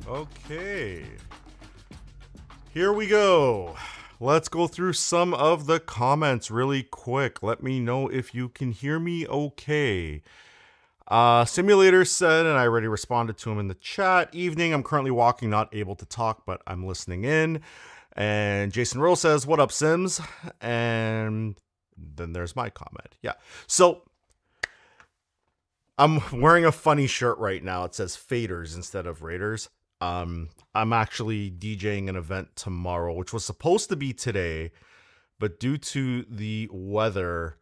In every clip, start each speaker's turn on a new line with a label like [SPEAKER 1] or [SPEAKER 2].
[SPEAKER 1] Okay. Here we go. Let's go through some of the comments really quick. Let me know if you can hear me okay. Simulator said, and I already responded to him in the chat, evening, I'm currently walking, not able to talk, but I'm listening in. And Jason Rowe says, what up, Sims? And then there's my comment. Yeah. So I'm wearing a funny shirt right now. It says Faders instead of Raiders. I'm actually DJing an event tomorrow, which was supposed to be today, but due to the weather,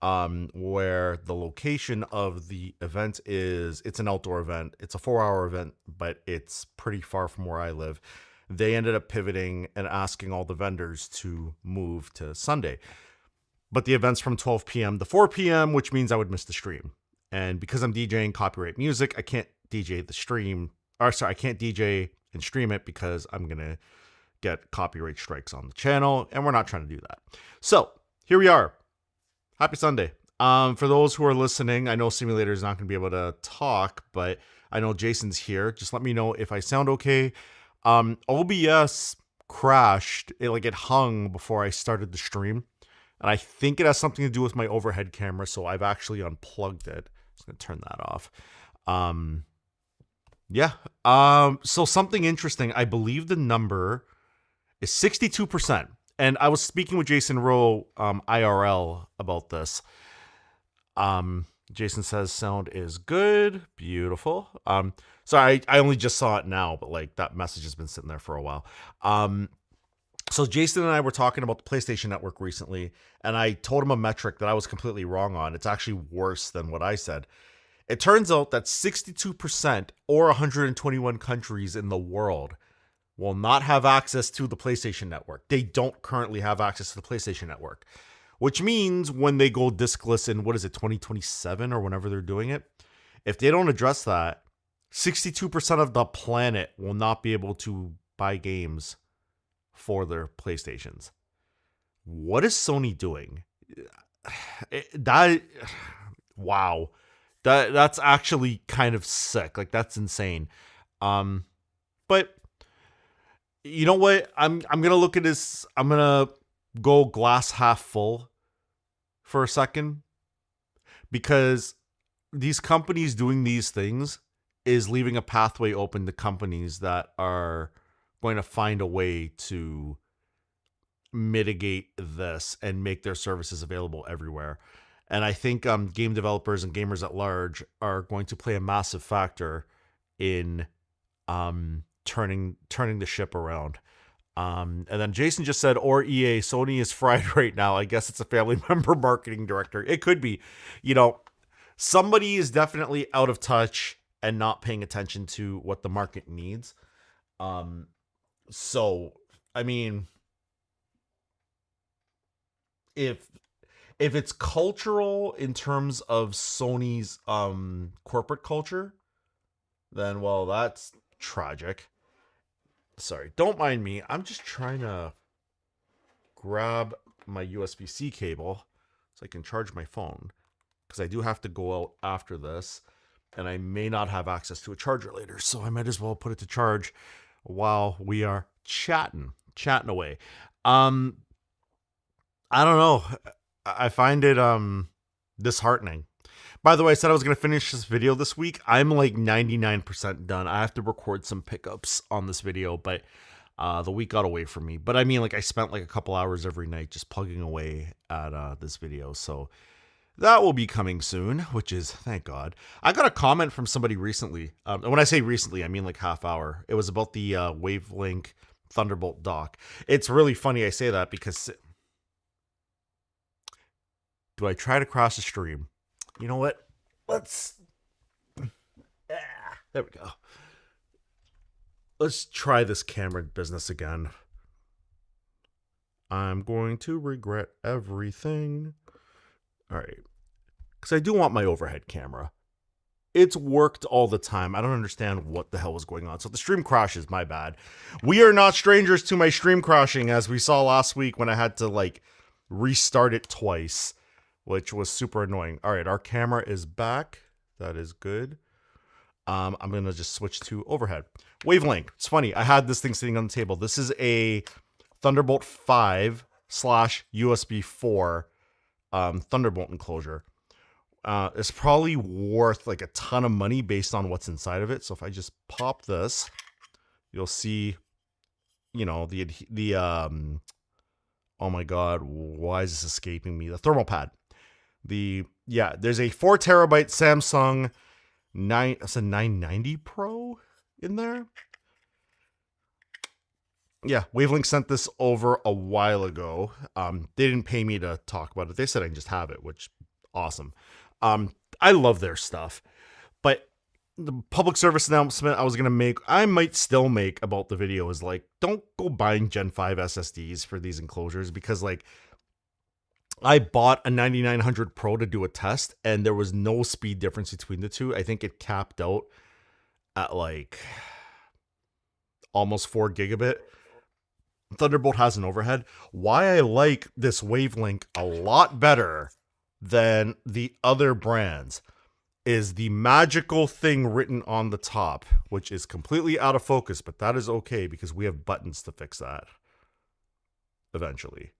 [SPEAKER 1] where the location of the event is, it's an outdoor event. It's a 4-hour event, but it's pretty far from where I live. They ended up pivoting and asking all the vendors to move to Sunday. But the event's from 12 p.m. to 4 p.m., which means I would miss the stream. And because I'm DJing copyright music, I can't DJ the stream. I can't DJ and stream it because I'm going to get copyright strikes on the channel, and we're not trying to do that. So here we are. Happy Sunday. For those who are listening, I know Simulator is not going to be able to talk, but I know Jason's here. Just let me know if I sound okay. OBS crashed. It hung before I started the stream, and I think it has something to do with my overhead camera, so I've actually unplugged it. I'm just going to turn that off. So something interesting. I believe the number is 62%. And I was speaking with Jason Rowe, IRL, about this. Jason says sound is good. Beautiful. Sorry, I only just saw it now, but that message has been sitting there for a while. So Jason and I were talking about the PlayStation Network recently, and I told him a metric that I was completely wrong on. It's actually worse than what I said. It turns out that 62% or 121 countries in the world will not have access to the PlayStation Network. They don't currently have access to the PlayStation Network, which means when they go discless in, 2027 or whenever they're doing it, if they don't address that, 62% of the planet will not be able to buy games for their PlayStations. What is Sony doing? Wow. That's actually kind of sick. That's insane. But you know what? I'm gonna look at this. I'm gonna go glass half full for a second, because these companies doing these things is leaving a pathway open to companies that are going to find a way to mitigate this and make their services available everywhere. And I think game developers and gamers at large are going to play a massive factor in turning the ship around. And then Jason just said, or EA, Sony is fried right now. I guess it's a family member marketing director. It could be. Somebody is definitely out of touch and not paying attention to what the market needs. So, I mean, if it's cultural in terms of Sony's corporate culture, then, well, that's tragic. Sorry, don't mind me. I'm just trying to grab my USB-C cable so I can charge my phone, because I do have to go out after this, and I may not have access to a charger later, so I might as well put it to charge while we are chatting away. I don't know. I find it disheartening. By the way, I said I was going to finish this video this week. I'm 99% done. I have to record some pickups on this video, but the week got away from me. But I mean, I spent a couple hours every night just plugging away at this video. So that will be coming soon, which is, thank God. I got a comment from somebody recently. And when I say recently, I mean half hour. It was about the Wavelink Thunderbolt dock. It's really funny I say that because... Do I try to cross the stream? You know what? Let's... there we go. Let's try this camera business again. I'm going to regret everything. All right. Because I do want my overhead camera. It's worked all the time. I don't understand what the hell was going on. So the stream crashes, my bad. We are not strangers to my stream crashing, as we saw last week when I had to restart it twice, which was super annoying. All right, our camera is back. That is good. I'm going to just switch to overhead. Wavelength. It's funny. I had this thing sitting on the table. This is a Thunderbolt 5 / USB 4 Thunderbolt enclosure. It's probably worth like a ton of money based on what's inside of it. So if I just pop this, you'll see, you know, oh my God, why is this escaping me? The thermal pad. There's a 4 terabyte Samsung 990 Pro in there. Yeah, Wavelength sent this over a while ago. They didn't pay me to talk about it. They said I can just have it, which awesome. I love their stuff. But the public service announcement I might still make about the video is like, don't go buying Gen 5 SSDs for these enclosures, because like I bought a 9900 Pro to do a test and there was no speed difference between the two. I think it capped out at like almost 4 gigabit. Thunderbolt has an overhead. Why I like this Wavelength a lot better than the other brands is the magical thing written on the top, which is completely out of focus, but that is okay because we have buttons to fix that eventually.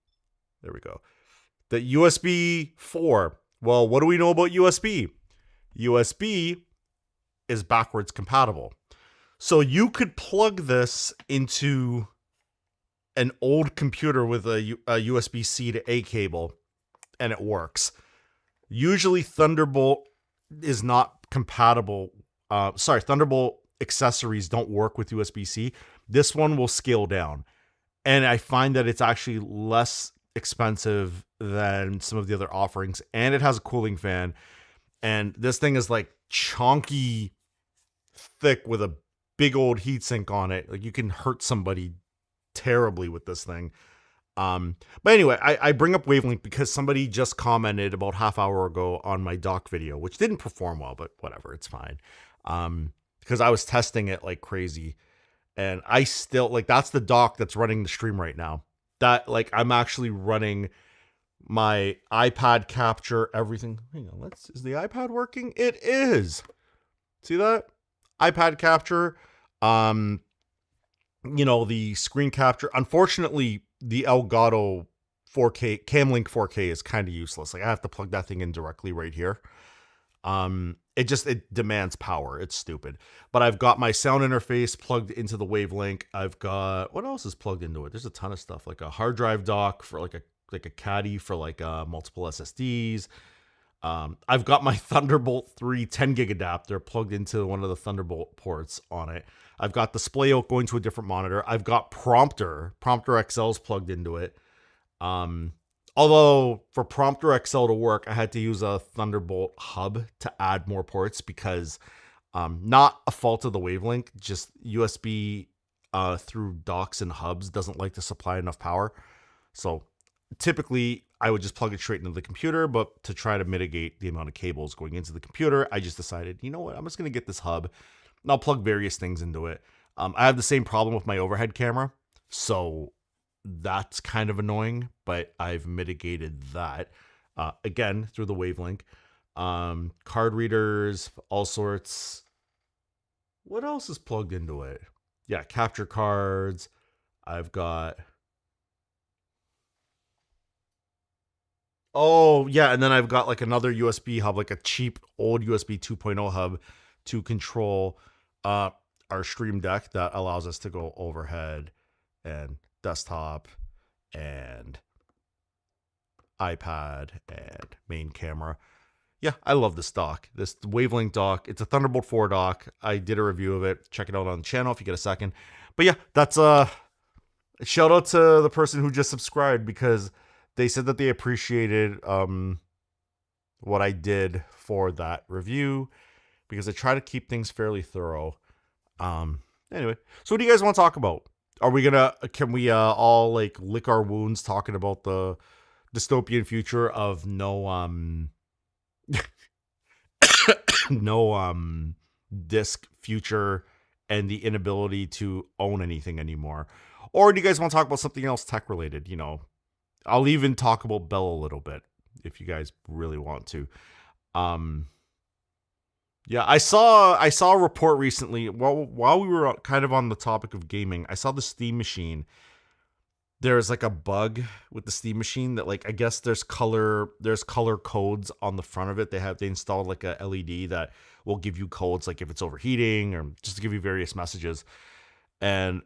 [SPEAKER 1] There we go. The USB 4. Well, what do we know about USB? USB is backwards compatible. So you could plug this into an old computer with a USB-C to A cable and it works. Usually Thunderbolt is not compatible. Thunderbolt accessories don't work with USB-C. This one will scale down. And I find that it's actually less expensive than some of the other offerings. And it has a cooling fan. And this thing is like chonky thick with a big old heatsink on it. Like you can hurt somebody terribly with this thing. But anyway, I bring up Wavelength because somebody just commented about half hour ago on my dock video, which didn't perform well, but whatever, it's fine. Because I was testing it like crazy, and I still like, that's the dock that's running the stream right now. That like I'm actually running my iPad capture, everything. Hang on, is the iPad working? It is. See that? iPad capture, you know, the screen capture. Unfortunately, the Elgato 4K Camlink 4K is kind of useless. Like I have to plug that thing in directly right here. It demands power. It's stupid. But I've got my sound interface plugged into the Wavelength. I've got, what else is plugged into it? There's a ton of stuff, like a hard drive dock for like a caddy for like multiple SSDs. I've got my Thunderbolt 3 10 gig adapter plugged into one of the Thunderbolt ports on it. I've got display out going to a different monitor. I've got Prompter XL's plugged into it. Although for Prompter XL to work, I had to use a Thunderbolt hub to add more ports because not a fault of the Wavelength, just USB through docks and hubs doesn't like to supply enough power. So typically I would just plug it straight into the computer, but to try to mitigate the amount of cables going into the computer, I just decided, you know what, I'm just going to get this hub and I'll plug various things into it. I have the same problem with my overhead camera, so that's kind of annoying, but I've mitigated that, again, through the Wavelength. Card readers, all sorts. What else is plugged into it? Yeah, capture cards. I've got... Oh, yeah, and then I've got like another USB hub, like a cheap old USB 2.0 hub to control our Stream Deck that allows us to go overhead and desktop and iPad and main camera. Yeah, I love this dock. This Wavelength dock. It's a Thunderbolt 4 dock. I did a review of it. Check it out on the channel if you get a second. But yeah, that's a shout out to the person who just subscribed because they said that they appreciated what I did for that review because I try to keep things fairly thorough. Anyway, so what do you guys want to talk about? Can we all like lick our wounds talking about the dystopian future of no disc future and the inability to own anything anymore? Or do you guys want to talk about something else tech related? You know, I'll even talk about Bell a little bit if you guys really want to. Yeah, I saw a report recently while we were kind of on the topic of gaming. I saw the Steam machine. There's like a bug with the Steam machine that like I guess there's color codes on the front of it. They installed like a LED that will give you codes like if it's overheating or just to give you various messages. And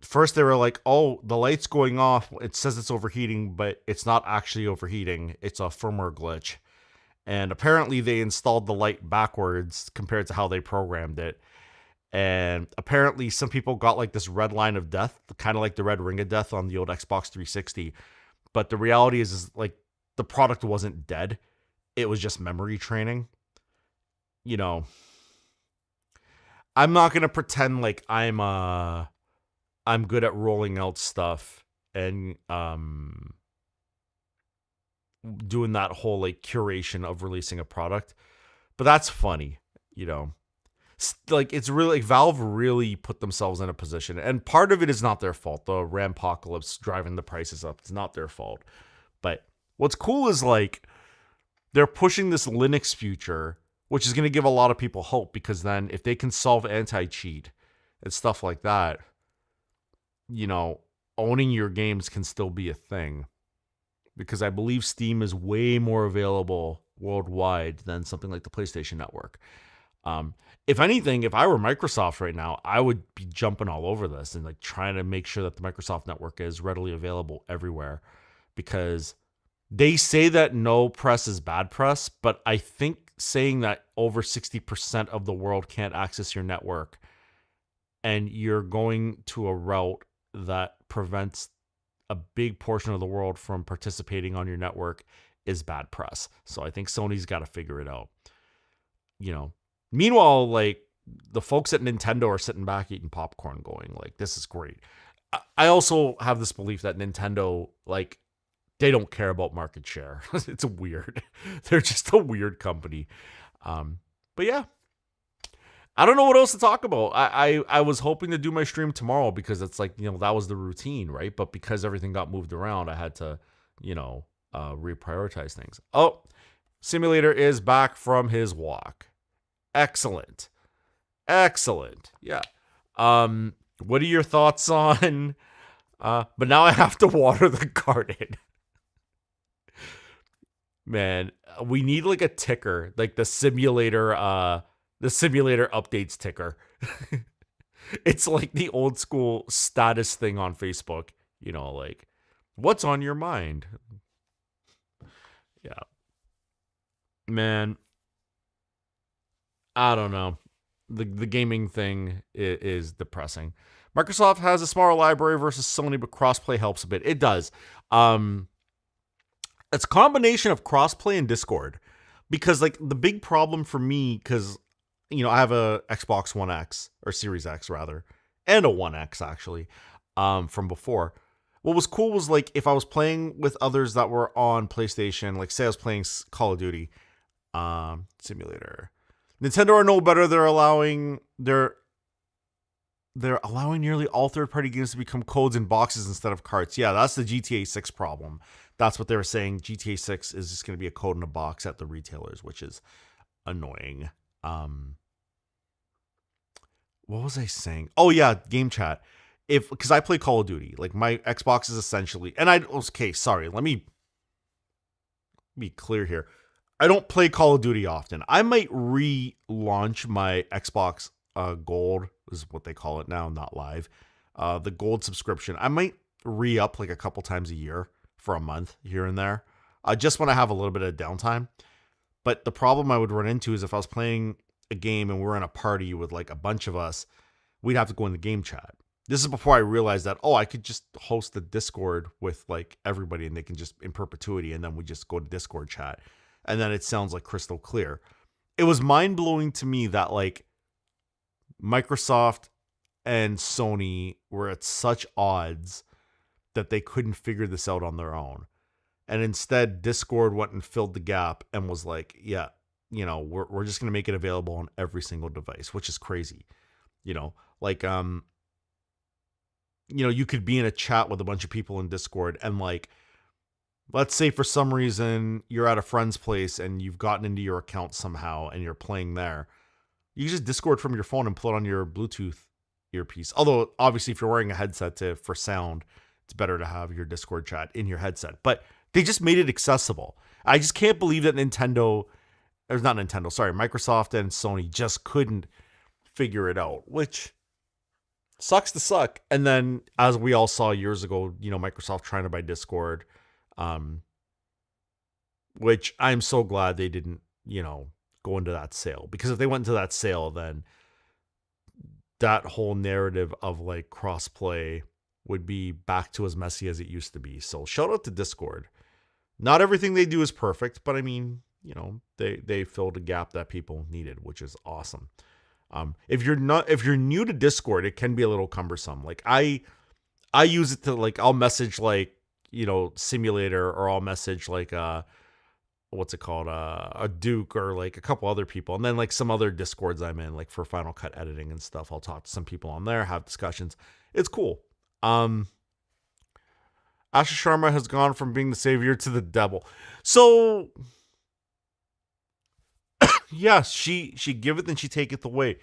[SPEAKER 1] first they were like, "Oh, the light's going off. It says it's overheating, but it's not actually overheating. It's a firmware glitch." And apparently they installed the light backwards compared to how they programmed it. And apparently some people got like this red line of death, kind of like the red ring of death on the old Xbox 360. But the reality is like the product wasn't dead. It was just memory training. You know, I'm not going to pretend like I'm good at rolling out stuff and doing that whole like curation of releasing a product. But that's funny, you know. Like it's really like Valve really put themselves in a position, and part of it is not their fault. The Rampocalypse driving the prices up, it's not their fault. But what's cool is like they're pushing this Linux future, which is going to give a lot of people hope because then if they can solve anti-cheat and stuff like that, you know, owning your games can still be a thing. Because I believe Steam is way more available worldwide than something like the PlayStation Network. If anything, if I were Microsoft right now, I would be jumping all over this and like trying to make sure that the Microsoft Network is readily available everywhere, because they say that no press is bad press, but I think saying that over 60% of the world can't access your network and you're going to a route that prevents a big portion of the world from participating on your network is bad press. So I think Sony's got to figure it out. You know, meanwhile, like the folks at Nintendo are sitting back eating popcorn going like, this is great. I also have this belief that Nintendo, like, they don't care about market share. It's weird. They're just a weird company. But yeah, I don't know what else to talk about. I was hoping to do my stream tomorrow because it's like, you know, that was the routine, right? But because everything got moved around, I had to, you know, reprioritize things. Oh, Simulator is back from his walk. Excellent. Excellent. Yeah. What are your thoughts on but now I have to water the garden. Man, we need like a ticker, like the simulator updates ticker. It's like the old school status thing on Facebook, you know, like what's on your mind? Yeah. Man, I don't know. The gaming thing is depressing. Microsoft has a smaller library versus Sony, but crossplay helps a bit. It does. It's a combination of crossplay and Discord, because like the big problem for me, because you know I have a Xbox One X or Series X rather, and a One X actually, from before. What was cool was like if I was playing with others that were on PlayStation, like say I was playing Call of Duty, simulator. Nintendo are no better. They're allowing nearly all third-party games to become codes in boxes instead of carts. Yeah, that's the GTA 6 problem. That's what they were saying. GTA 6 is just going to be a code in a box at the retailers, which is annoying. What was I saying? Oh yeah, game chat. Because I play Call of Duty, like my Xbox is essentially, let me be clear here. I don't play Call of Duty often. I might relaunch my Xbox Gold, is what they call it now, not live. The Gold subscription. I might re-up like a couple times a year for a month here and there, just when I have a little bit of downtime. But the problem I would run into is if I was playing a game and we're in a party with like a bunch of us, we'd have to go in the game chat. This is before I realized that, I could just host a Discord with like everybody and they can just in perpetuity, and then we just go to Discord chat. And then it sounds like crystal clear. It was mind-blowing to me that like Microsoft and Sony were at such odds that they couldn't figure this out on their own. And instead, Discord went and filled the gap and was like, yeah, you know, we're just going to make it available on every single device, which is crazy. You know, like, you know, you could be in a chat with a bunch of people in Discord and like, let's say for some reason you're at a friend's place and you've gotten into your account somehow and you're playing there. You can just Discord from your phone and pull it on your Bluetooth earpiece. Although, obviously, if you're wearing a headset for sound, it's better to have your Discord chat in your headset. But they just made it accessible. I just can't believe that Microsoft and Sony just couldn't figure it out, which sucks to suck. And then, as we all saw years ago, Microsoft trying to buy Discord, which I'm so glad they didn't, go into that sale. Because if they went into that sale, then that whole narrative of like crossplay would be back to as messy as it used to be. So shout out to Discord. Not everything they do is perfect, but I mean, they filled a gap that people needed, which is awesome. If you're new to Discord, it can be a little cumbersome. Like I use it to like, I'll message like, Simulator, or I'll message like what's it called? A Duke, or like a couple other people. And then like some other Discords I'm in, like for Final Cut editing and stuff. I'll talk to some people on there, have discussions. It's cool. Asha Sharma has gone from being the savior to the devil. So yes, she giveth and she taketh away.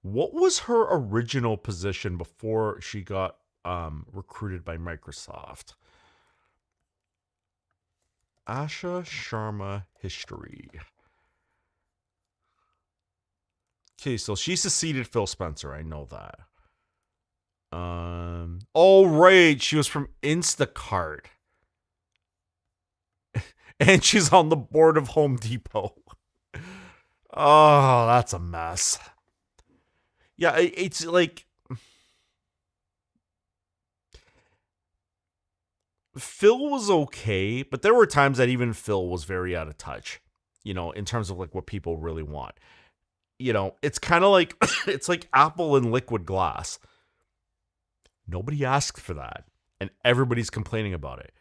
[SPEAKER 1] What was her original position before she got recruited by Microsoft? Asha Sharma history. Okay, so she succeeded Phil Spencer. I know that. Oh right, she was from Instacart, and she's on the board of Home Depot. Oh, that's a mess. Yeah, it's like Phil was okay, but there were times that even Phil was very out of touch, in terms of like what people really want. It's kind of like, it's like Apple and liquid glass. Nobody asked for that, and everybody's complaining about it.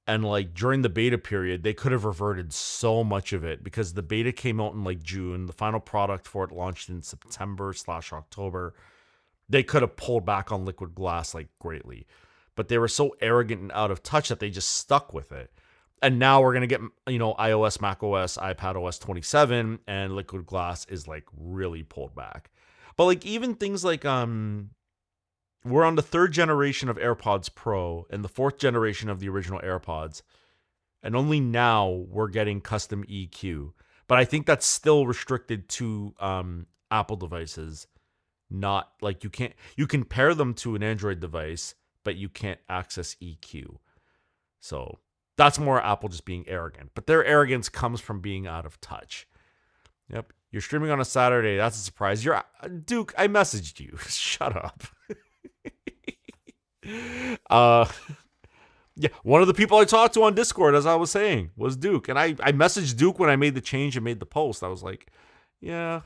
[SPEAKER 1] And like during the beta period, they could have reverted so much of it, because the beta came out in like June. The final product for it launched in September/October. They could have pulled back on liquid glass like greatly, but they were so arrogant and out of touch that they just stuck with it. And now we're going to get, iOS, macOS, iPadOS 27, and liquid glass is like really pulled back. But like even things like, we're on the third generation of AirPods Pro and the fourth generation of the original AirPods. And only now we're getting custom EQ. But I think that's still restricted to Apple devices. Not like you can pair them to an Android device, but you can't access EQ. So that's more Apple just being arrogant. But their arrogance comes from being out of touch. Yep. You're streaming on a Saturday. That's a surprise. Duke, I messaged you. Shut up. Yeah, one of the people I talked to on Discord, as I was saying, was Duke. And I messaged Duke when I made the change and made the post. I was like, yeah.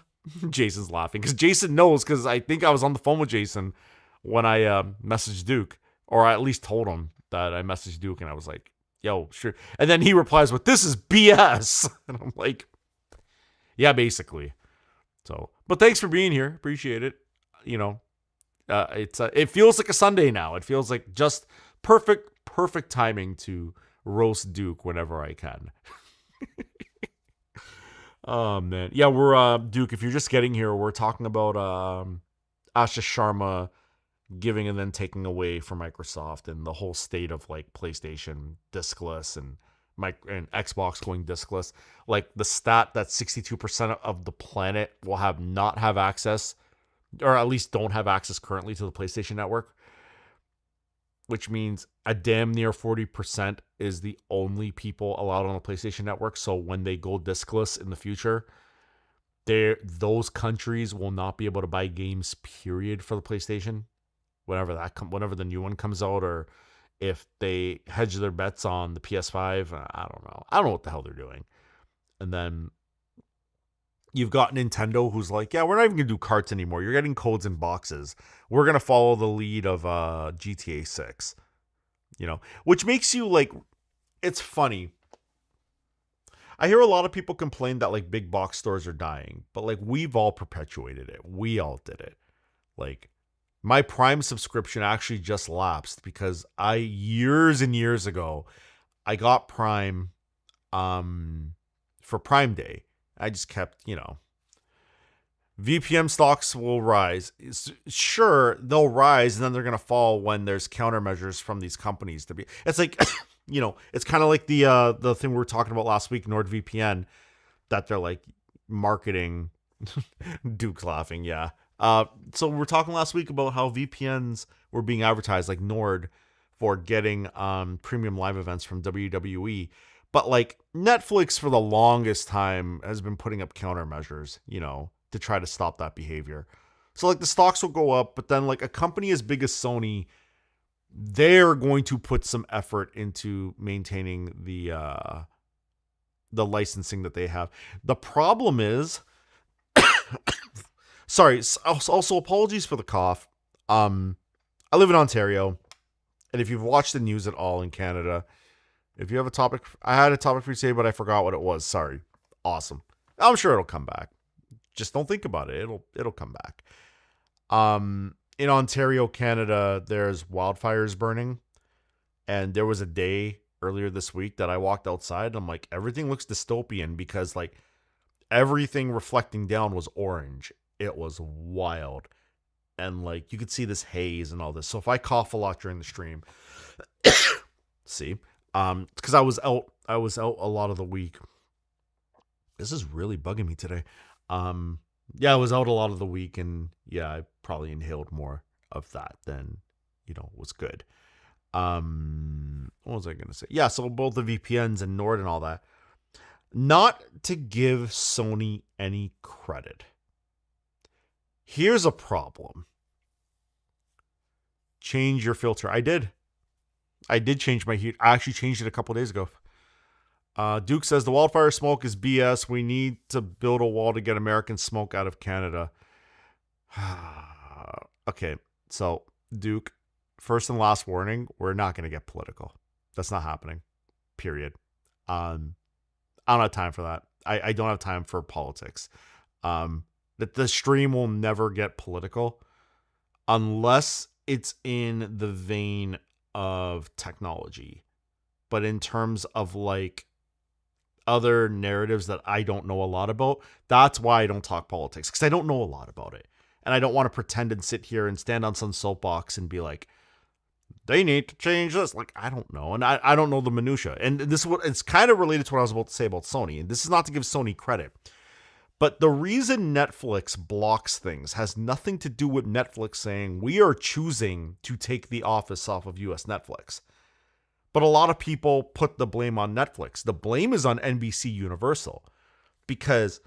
[SPEAKER 1] Jason's laughing because Jason knows, because I think I was on the phone with Jason when I messaged Duke, or I at least told him that I messaged Duke, and I was like, yo, sure. And then he replies with, this is BS. And I'm like, yeah, basically. So, but thanks for being here. Appreciate it. It feels like a Sunday now. It feels like just perfect timing to roast Duke whenever I can. Oh man, yeah, we're Duke. If you're just getting here, we're talking about Asha Sharma giving and then taking away from Microsoft, and the whole state of like PlayStation diskless and Xbox going diskless. Like the stat that 62% of the planet will not have access, or at least don't have access currently, to the PlayStation Network, which means a damn near 40% is the only people allowed on the PlayStation Network. So when they go diskless in the future, those countries will not be able to buy games, period, for the PlayStation. Whenever the new one comes out, or if they hedge their bets on the PS5, I don't know. I don't know what the hell they're doing. And then you've got Nintendo, who's like, yeah, we're not even going to do carts anymore. You're getting codes in boxes. We're going to follow the lead of GTA 6. Which makes you like, it's funny. I hear a lot of people complain that like big box stores are dying, but like we've all perpetuated it. We all did it. Like my Prime subscription actually just lapsed because years and years ago, I got Prime for Prime Day. I just kept, VPN stocks will rise. Sure, they'll rise and then they're going to fall when there's countermeasures from these companies to be. It's like, it's kind of like the thing we were talking about last week, NordVPN, that they're like marketing. Duke's laughing, yeah. So we were talking last week about how VPNs were being advertised, like Nord, for getting premium live events from WWE. But like Netflix for the longest time has been putting up countermeasures, to try to stop that behavior. So like the stocks will go up, but then like a company as big as Sony, they're going to put some effort into maintaining the licensing that they have. The problem is, sorry, also apologies for the cough. I live in Ontario, and if you've watched the news at all in Canada, if you have a topic, I had a topic for you today, but I forgot what it was. Sorry. Awesome. I'm sure it'll come back. Just don't think about it. It'll come back. In Ontario, Canada, there's wildfires burning. And there was a day earlier this week that I walked outside and I'm like, everything looks dystopian because like everything reflecting down was orange. It was wild. And like you could see this haze and all this. So if I cough a lot during the stream, see, because I was out a lot of the week. This is really bugging me today. Yeah, I was out a lot of the week and yeah, I probably inhaled more of that than, was good. What was I going to say? Yeah, so both the VPNs and Nord and all that. Not to give Sony any credit. Here's a problem. Change your filter. I did change my heat. I actually changed it a couple days ago. Duke says the wildfire smoke is BS. We need to build a wall to get American smoke out of Canada. Okay, so Duke, first and last warning, we're not going to get political. That's not happening. Period. I don't have time for that. I don't have time for politics. That the stream will never get political unless it's in the vein of technology. But in terms of like other narratives that I don't know a lot about, that's why I don't talk politics, because I don't know a lot about it. And I don't want to pretend and sit here and stand on some soapbox and be like, they need to change this. Like, I don't know. And I don't know the minutia. And this is what it's kind of related to what I was about to say about Sony. And this is not to give Sony credit. But the reason Netflix blocks things has nothing to do with Netflix saying we are choosing to take The Office off of US Netflix. But a lot of people put the blame on Netflix. The blame is on NBC Universal because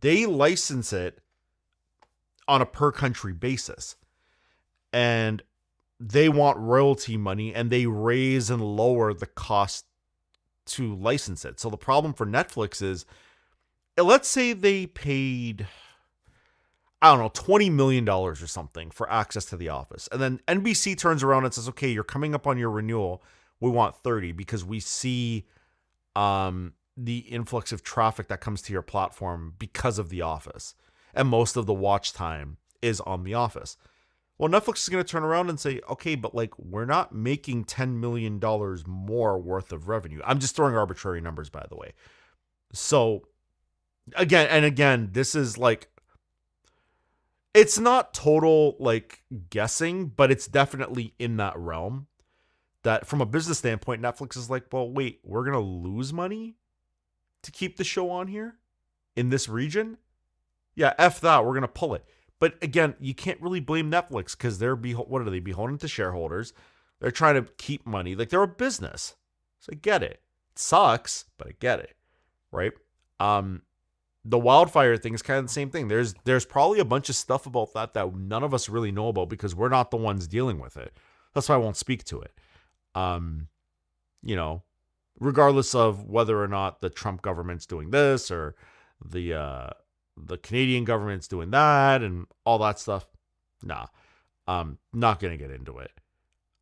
[SPEAKER 1] they license it on a per country basis. And they want royalty money and they raise and lower the cost to license it. So the problem for Netflix is, let's say they paid, I don't know, $20 million or something for access to The Office. And then NBC turns around and says, okay, you're coming up on your renewal. We want 30 because we see the influx of traffic that comes to your platform because of The Office. And most of the watch time is on The Office. Well, Netflix is going to turn around and say, okay, but like we're not making $10 million more worth of revenue. I'm just throwing arbitrary numbers, by the way. So again, this is like, it's not total like guessing, but it's definitely in that realm that from a business standpoint, Netflix is like, well, wait, we're going to lose money to keep the show on here in this region? Yeah, F that, we're going to pull it. But again, you can't really blame Netflix because they're what are they, beholden to shareholders? They're trying to keep money. Like they're a business. So I get it. It sucks, but I get it. Right? The wildfire thing is kind of the same thing. There's probably a bunch of stuff about that none of us really know about because we're not the ones dealing with it. That's why I won't speak to it. Regardless of whether or not the Trump government's doing this or the Canadian government's doing that and all that stuff. Nah, not going to get into it.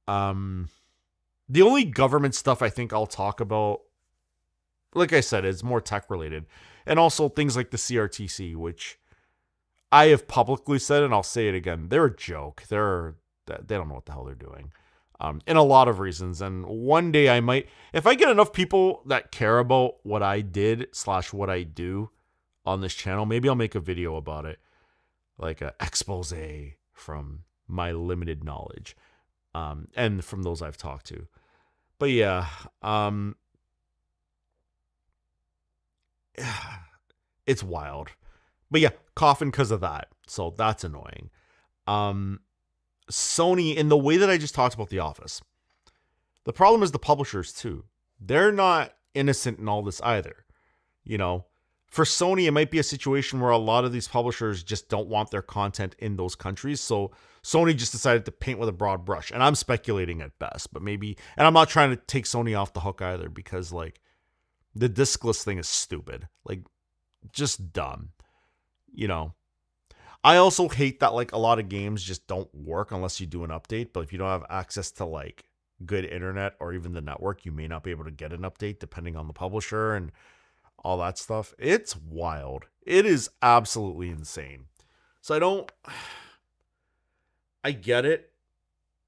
[SPEAKER 1] The only government stuff I think I'll talk about, like I said, is more tech related. And also things like the CRTC, which I have publicly said, and I'll say it again, they're a joke. They don't know what the hell they're doing. In a lot of reasons. And one day I might, if I get enough people that care about what I did / what I do on this channel, maybe I'll make a video about it. like a expose from my limited knowledge, and from those I've talked to. But yeah, it's wild. But yeah, coughing because of that. So that's annoying. Um, Sony, in the way that I just talked about The Office, the problem is the publishers too. They're not innocent in all this either. You know, for Sony, it might be a situation where a lot of these publishers just don't want their content in those countries. So Sony just decided to paint with a broad brush. And I'm speculating at best, but maybe, and I'm not trying to take Sony off the hook either, because like the discless thing is stupid. Like, just dumb. You know, I also hate that like a lot of games just don't work unless you do an update. But if you don't have access to like good internet or even the network, you may not be able to get an update depending on the publisher and all that stuff. It's wild. It is absolutely insane. So I get it.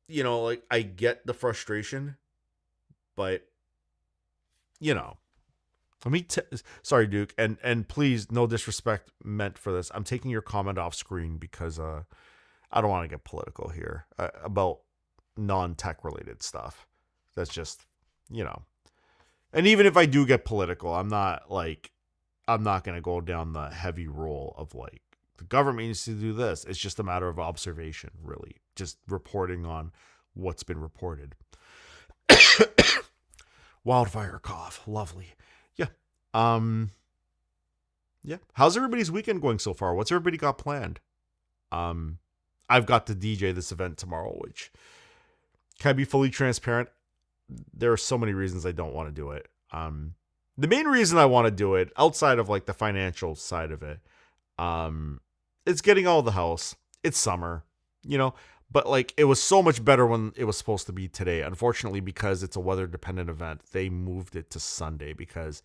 [SPEAKER 1] You know, like I get the frustration, but you know, let me sorry, Duke, and please, no disrespect meant for this. I'm taking your comment off screen because I don't want to get political here about non-tech related stuff. That's just, you know. And even if I do get political, I'm not going to go down the heavy role of like the government needs to do this. It's just a matter of observation, really. Just reporting on what's been reported. Wildfire cough. Lovely. Yeah. Yeah. How's everybody's weekend going so far? What's everybody got planned? I've got to DJ this event tomorrow, which, can I be fully transparent? There are so many reasons I don't want to do it. The main reason I want to do it, outside of like the financial side of it, it's getting out of the house. It's summer, you know, but like it was so much better when it was supposed to be today. Unfortunately, because it's a weather dependent event, they moved it to Sunday because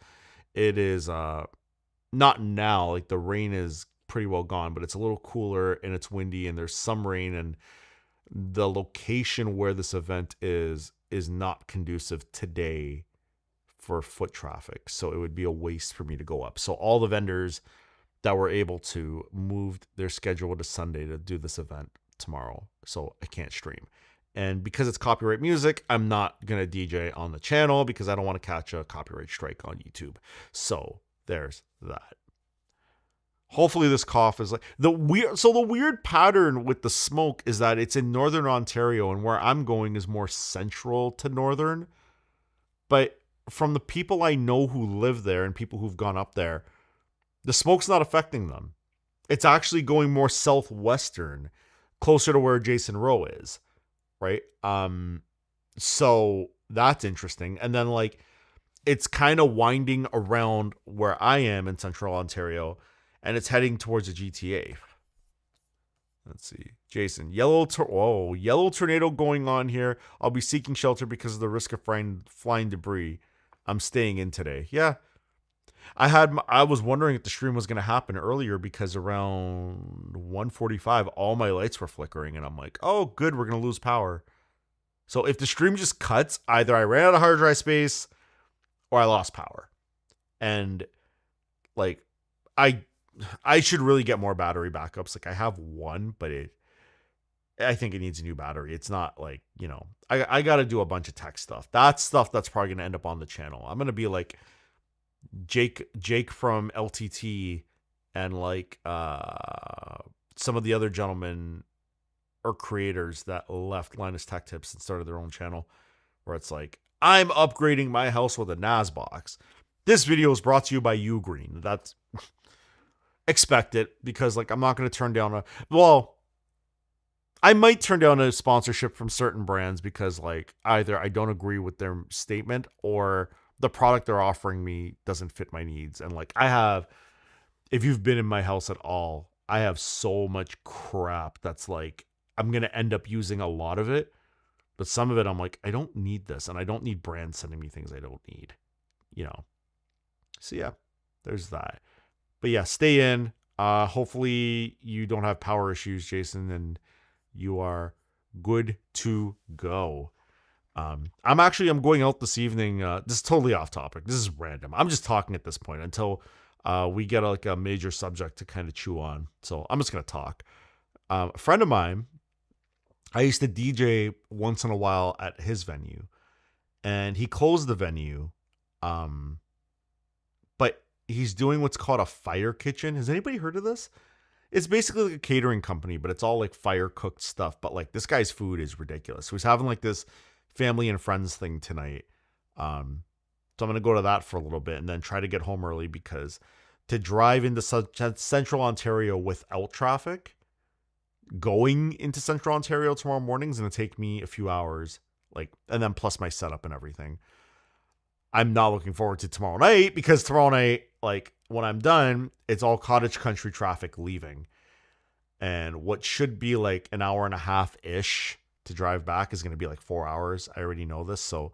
[SPEAKER 1] it is not now. Like the rain is pretty well gone, but it's a little cooler and it's windy and there's some rain, and the location where this event is not conducive today for foot traffic. So it would be a waste for me to go up. So all the vendors that were able to moved their schedule to Sunday to do this event tomorrow. So I can't stream. And because it's copyright music, I'm not going to DJ on the channel because I don't want to catch a copyright strike on YouTube. So there's that. Hopefully this cough is like the weird pattern with the smoke is that it's in northern Ontario, and where I'm going is more central to northern. But from the people I know who live there and people who've gone up there, the smoke's not affecting them. It's actually going more southwestern, closer to where Jason Rowe is, right? So that's interesting. And then like it's kind of winding around where I am in central Ontario, and it's heading towards the GTA. Let's see. Jason, yellow tornado going on here. I'll be seeking shelter because of the risk of flying debris. I'm staying in today. Yeah. I was wondering if the stream was going to happen earlier because around 1:45 all my lights were flickering, and I'm like, "Oh, good, we're going to lose power." So if the stream just cuts, either I ran out of hard drive space or I lost power. And like I should really get more battery backups. Like I have one, but I think it needs a new battery. It's not like, you know, I got to do a bunch of tech stuff. That's stuff that's probably going to end up on the channel. I'm going to be like Jake from LTT and like some of the other gentlemen or creators that left Linus Tech Tips and started their own channel, where it's like, I'm upgrading my house with a NAS box. This video is brought to you by Ugreen. That's expect it, because like I'm not going to turn down I might turn down a sponsorship from certain brands because like either I don't agree with their statement or the product they're offering me doesn't fit my needs. And like if you've been in my house at all, I have so much crap that's like I'm going to end up using a lot of it, but some of it I'm like, I don't need this, and I don't need brands sending me things I don't need, you know. So yeah, there's that. But yeah, stay in. Hopefully you don't have power issues, Jason, and you are good to go. I'm going out this evening. This is totally off topic. This is random. I'm just talking at this point until we get like a major subject to kind of chew on. So I'm just gonna talk. A friend of mine, I used to DJ once in a while at his venue, and he closed the venue. Um, but he's doing what's called a fire kitchen. Has anybody heard of this? It's basically like a catering company, but it's all like fire cooked stuff. But like this guy's food is ridiculous. So he's having like this family and friends thing tonight. So I'm gonna go to that for a little bit and then try to get home early because to drive into central Ontario without traffic, going into central Ontario tomorrow morning is gonna take me a few hours. Like, and then plus my setup and everything. I'm not looking forward to tomorrow night because tomorrow night, like when I'm done, it's all cottage country traffic leaving. And what should be like an hour and a half ish to drive back is going to be like 4 hours. I already know this. So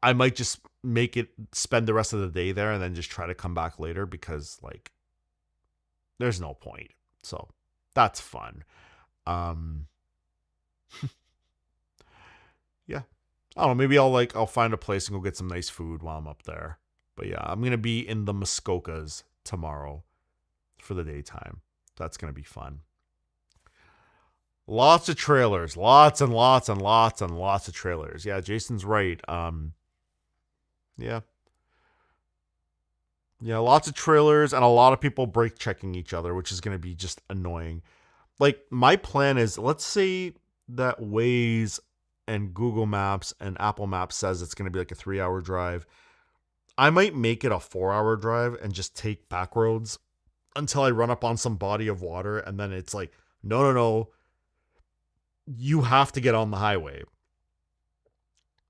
[SPEAKER 1] I might just make it spend the rest of the day there and then just try to come back later because like there's no point. So that's fun. Yeah. I don't know, maybe I'll find a place and go get some nice food while I'm up there. But yeah, I'm gonna be in the Muskokas tomorrow for the daytime. That's gonna be fun. Lots of trailers, lots and lots and lots and lots of trailers. Yeah, Jason's right. Yeah. Yeah, lots of trailers and a lot of people brake checking each other, which is gonna be just annoying. Like my plan is, let's say that Waze and Google Maps and Apple Maps says it's going to be like a 3-hour drive. I might make it a 4-hour drive and just take back roads until I run up on some body of water. And then it's like, no, you have to get on the highway.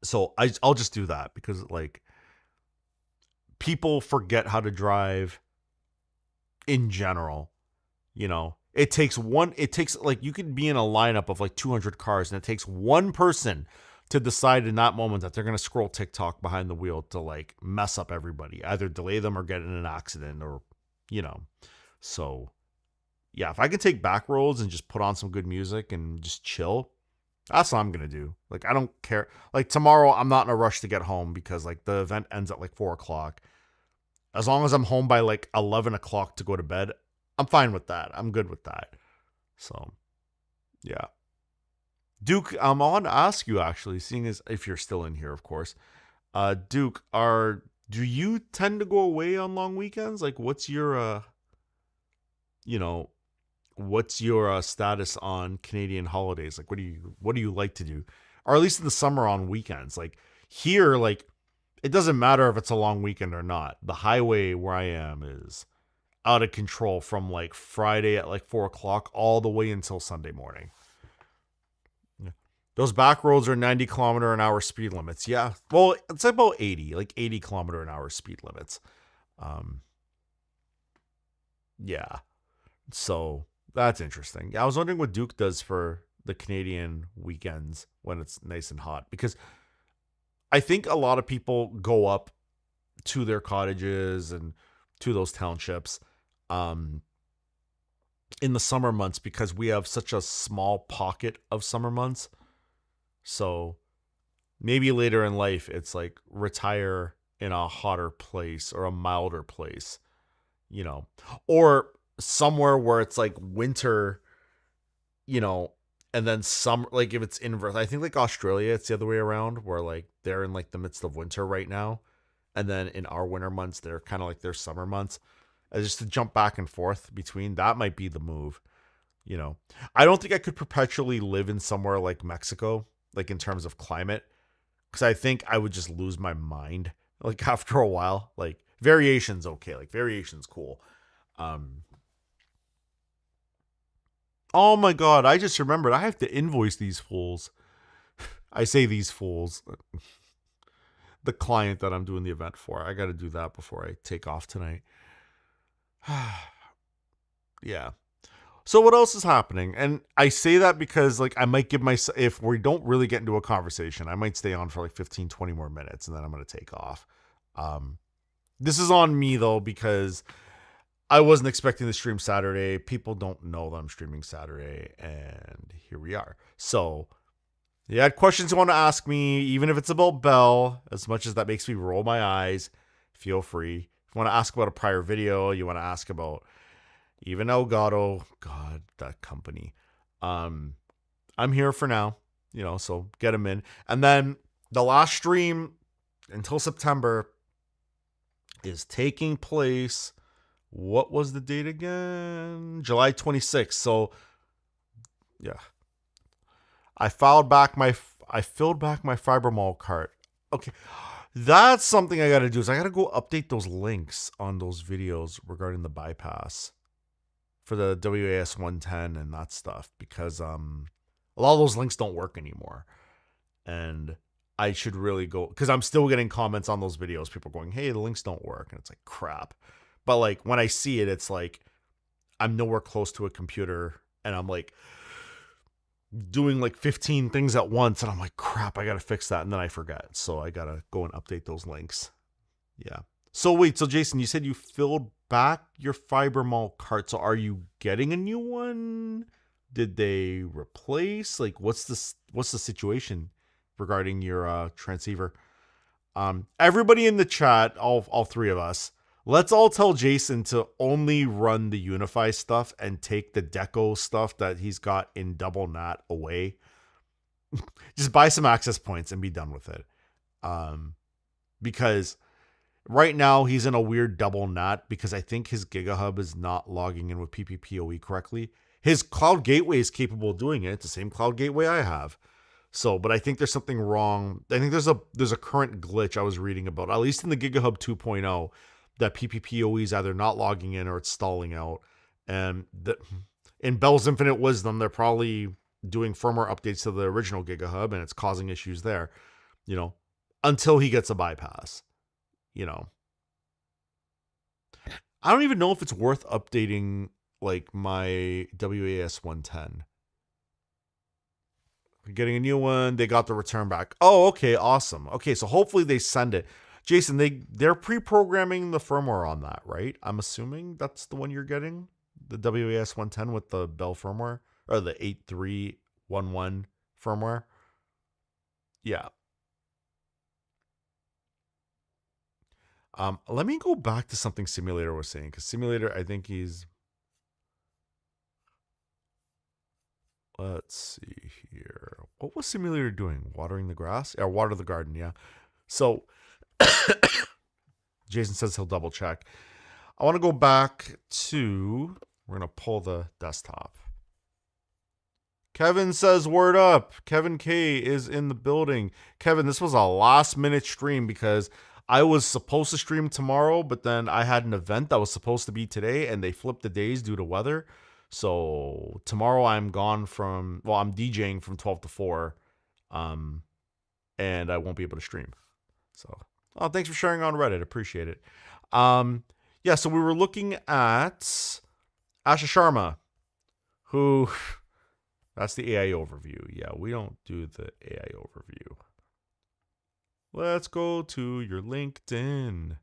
[SPEAKER 1] So I'll just do that because like people forget how to drive in general, you know. It takes like you could be in a lineup of like 200 cars and it takes one person to decide in that moment that they're going to scroll TikTok behind the wheel to like mess up everybody, either delay them or get in an accident or, you know. So yeah, if I can take back roads and just put on some good music and just chill, that's what I'm going to do. Like, I don't care. Like tomorrow, I'm not in a rush to get home because like the event ends at like 4:00. As long as I'm home by like 11 o'clock to go to bed, I'm fine with that. I'm good with that. So, yeah. Duke, I want to ask you actually, seeing as if you're still in here, of course. Duke, do you tend to go away on long weekends? Like, what's your status on Canadian holidays? Like, what do you like to do? Or at least in the summer on weekends? Like here, like it doesn't matter if it's a long weekend or not. The highway where I am is out of control from like Friday at like 4:00 all the way until Sunday morning. Yeah. Those back roads are 90 km/h speed limits. Yeah. Well, it's about 80 km/h speed limits. Yeah. So that's interesting. Yeah, I was wondering what Duke does for the Canadian weekends when it's nice and hot because I think a lot of people go up to their cottages and to those townships in the summer months because we have such a small pocket of summer months. So maybe later in life, it's like retire in a hotter place or a milder place, you know, or somewhere where it's like winter, you know, and then summer, like if it's inverse, I think like Australia, it's the other way around where like they're in like the midst of winter right now. And then in our winter months, they're kind of like their summer months. Just to jump back and forth between, that might be the move. You know, I don't think I could perpetually live in somewhere like Mexico, like in terms of climate, because I think I would just lose my mind. Like after a while, like variation's okay. Like variation's cool. Oh my God. I just remembered I have to invoice these fools. I say these fools. The client that I'm doing the event for. I got to do that before I take off tonight. Yeah. So what else is happening? And I say that because like I might give myself, if we don't really get into a conversation, I might stay on for like 15, 20 more minutes and then I'm going to take off. This is on me though, because I wasn't expecting to stream Saturday. People don't know that I'm streaming Saturday and here we are. So you had questions you want to ask me, even if it's about Bell, as much as that makes me roll my eyes, feel free you want to ask about a prior video, you want to ask about even Elgato, God, that company. I'm here for now, so get them in. And then the last stream until September is taking place. What was the date again? July 26th. So, yeah. I filled back my Fibermall cart. Okay. That's something I got to do is I got to go update those links on those videos regarding the bypass for the WAS 110 and that stuff, because a lot of those links don't work anymore. And I should really go, because I'm still getting comments on those videos, people going, hey, the links don't work, and it's like, crap. But like when I see it, it's like I'm nowhere close to a computer and I'm like doing like 15 things at once, and I'm like, crap, I gotta fix that, and then I forget, so I gotta go and update those links. Yeah. So wait, so Jason, you said you filled back your Fibermall cart, so are you getting a new one? Did they replace? Like, what's the situation regarding your transceiver? Everybody in the chat, all three of us, let's all tell Jason to only run the Unify stuff and take the Deco stuff that he's got in double NAT away. Just buy some access points and be done with it. Because right now he's in a weird double NAT because I think his GigaHub is not logging in with PPPoE correctly. His cloud gateway is capable of doing it. It's the same cloud gateway I have. So, but I think there's something wrong. I think there's a current glitch I was reading about, at least in the GigaHub 2.0, that PPPoE is either not logging in or it's stalling out. And in Bell's infinite wisdom, they're probably doing firmware updates to the original GigaHub, and it's causing issues there, until he gets a bypass. I don't even know if it's worth updating like my WAS 110. Getting a new one, they got the return back. Oh, okay, awesome. Okay, so hopefully they send it. Jason, they're pre-programming the firmware on that, right? I'm assuming that's the one you're getting, the WAS 110 with the Bell firmware, or the 8311 firmware. Yeah. Let me go back to something Simulator was saying, because Simulator, I think he's... Let's see here. What was Simulator doing? Watering the grass? Or water the garden, yeah. So, Jason says he'll double check. I want to go back to... We're going to pull the desktop. Kevin says, word up. Kevin K is in the building. Kevin, this was a last minute stream because I was supposed to stream tomorrow, but then I had an event that was supposed to be today, and they flipped the days due to weather. So tomorrow I'm gone I'm DJing from 12 to 4, and I won't be able to stream. So, thanks for sharing on Reddit. Appreciate it. Yeah, so we were looking at Asha Sharma, who, that's the AI overview. Yeah, we don't do the AI overview. Let's go to your LinkedIn.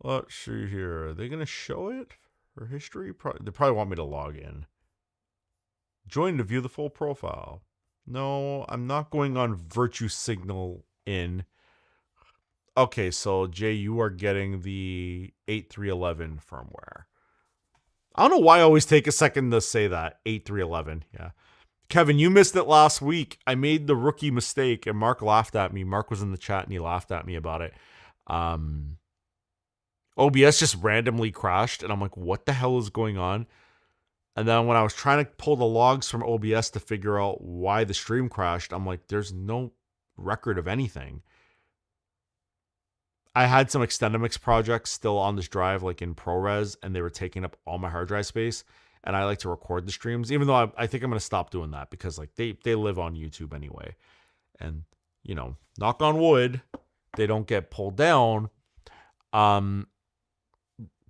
[SPEAKER 1] Let's see here. Are they going to show it for history? They probably want me to log in. Join to view the full profile. No, I'm not going on Virtue Signal in. Okay, so Jay, you are getting the 8311 firmware. I don't know why I always take a second to say that. 8311, yeah. Kevin, you missed it last week. I made the rookie mistake, and Mark laughed at me. Mark was in the chat, and he laughed at me about it. OBS just randomly crashed, and I'm like, what the hell is going on? And then when I was trying to pull the logs from OBS to figure out why the stream crashed, I'm like, there's no record of anything. I had some Extendamix projects still on this drive, like in ProRes, and they were taking up all my hard drive space. And I like to record the streams, even though I think I'm going to stop doing that because like they live on YouTube anyway. And, knock on wood, they don't get pulled down.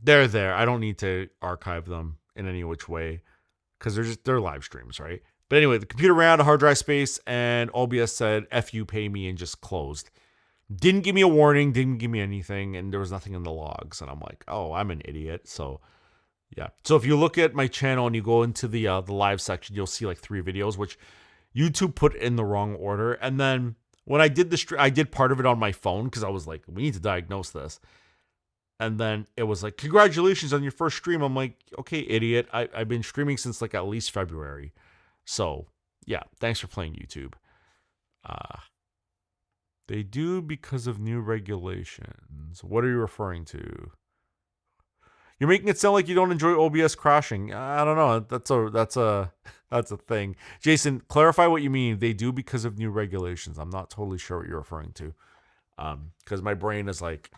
[SPEAKER 1] They're there. I don't need to archive them in any which way because they're live streams, right? But anyway, the computer ran out of hard drive space and OBS said, F you, pay me, and just closed. Didn't give me a warning, didn't give me anything, and there was nothing in the logs. And I'm like, oh, I'm an idiot. So, yeah. So if you look at my channel and you go into the live section, you'll see like 3 videos, which YouTube put in the wrong order. And then when I did I did part of it on my phone because I was like, we need to diagnose this. And then it was like, congratulations on your first stream. I'm like, okay, idiot. I've been streaming since like at least February. So yeah, thanks for playing YouTube. They do because of new regulations. What are you referring to? You're making it sound like you don't enjoy OBS crashing. I don't know. That's a thing. Jason, clarify what you mean. They do because of new regulations. I'm not totally sure what you're referring to. Because my brain is like,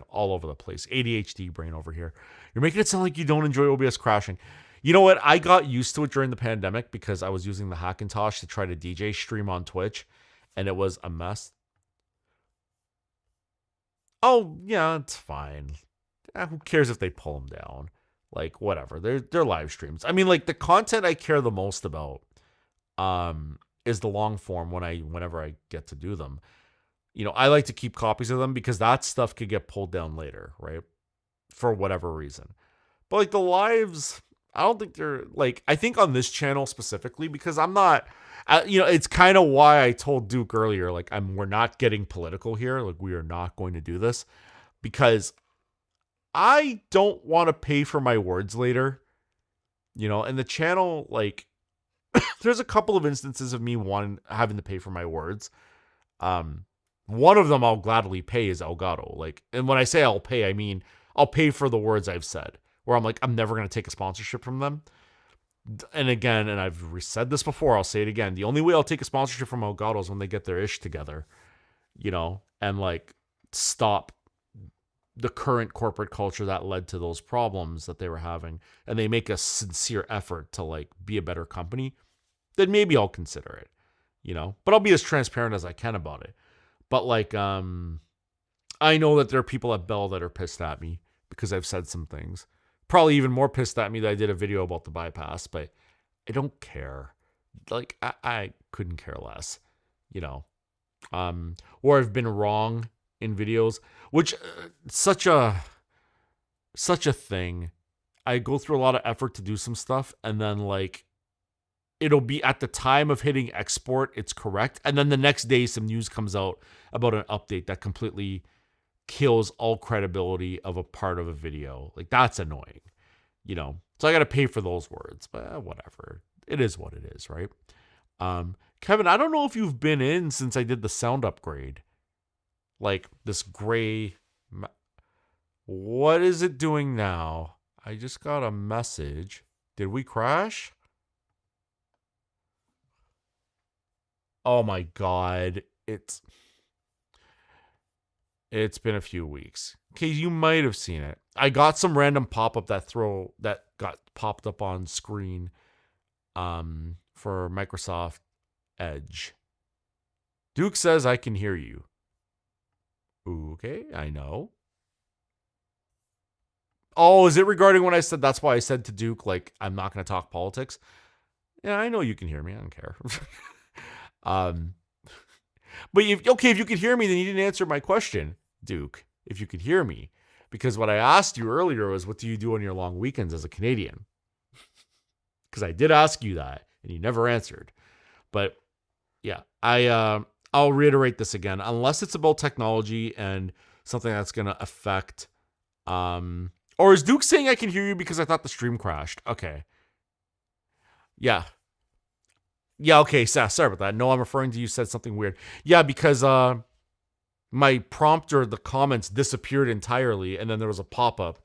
[SPEAKER 1] all over the place. ADHD brain over here. You're making it sound like you don't enjoy OBS crashing. You know what? I got used to it during the pandemic because I was using the Hackintosh to try to DJ stream on Twitch, and it was a mess. Oh, yeah, it's fine. Who cares if they pull them down? Like, whatever. They're live streams. I mean, like, the content I care the most about is the long form whenever I get to do them. I like to keep copies of them because that stuff could get pulled down later, right? For whatever reason. But like the lives, I don't think they're like, I think on this channel specifically, because I'm not, it's kind of why I told Duke earlier, like we're not getting political here. Like we are not going to do this because I don't want to pay for my words later, and the channel, like there's a couple of instances of me having to pay for my words. One of them I'll gladly pay is Elgato. Like, and when I say I'll pay, I mean I'll pay for the words I've said. Where I'm like, I'm never going to take a sponsorship from them. And again, and I've said this before, I'll say it again. The only way I'll take a sponsorship from Elgato is when they get their ish together, and like stop the current corporate culture that led to those problems that they were having, and they make a sincere effort to like be a better company. Then maybe I'll consider it, But I'll be as transparent as I can about it. But like, I know that there are people at Bell that are pissed at me because I've said some things. Probably even more pissed at me that I did a video about the bypass, but I don't care. Like, I couldn't care less, Or I've been wrong in videos, which such a thing. I go through a lot of effort to do some stuff, and then like, it'll be at the time of hitting export, it's correct. And then the next day, some news comes out about an update that completely kills all credibility of a part of a video. Like, that's annoying, So I got to pay for those words, but whatever. It is what it is, right? Kevin, I don't know if you've been in since I did the sound upgrade. Like, this gray... What is it doing now? I just got a message. Did we crash? Oh my God. It's been a few weeks. Okay, you might have seen it. I got some random pop-up that got popped up on screen for Microsoft Edge. Duke says I can hear you. Okay, I know. Oh, is it regarding when I said, that's why I said to Duke, like, I'm not going to talk politics? Yeah, I know you can hear me. I don't care. But if you could hear me, then you didn't answer my question, Duke. If you could hear me, because what I asked you earlier was, what do you do on your long weekends as a Canadian? Because I did ask you that, and you never answered. But yeah, I'll reiterate this again, unless it's about technology and something that's going to affect. Or is Duke saying I can hear you because I thought the stream crashed? Okay. Yeah. Yeah, okay, sorry about that. No, I'm referring to you said something weird. Yeah, because my prompter, the comments disappeared entirely, and then there was a pop-up,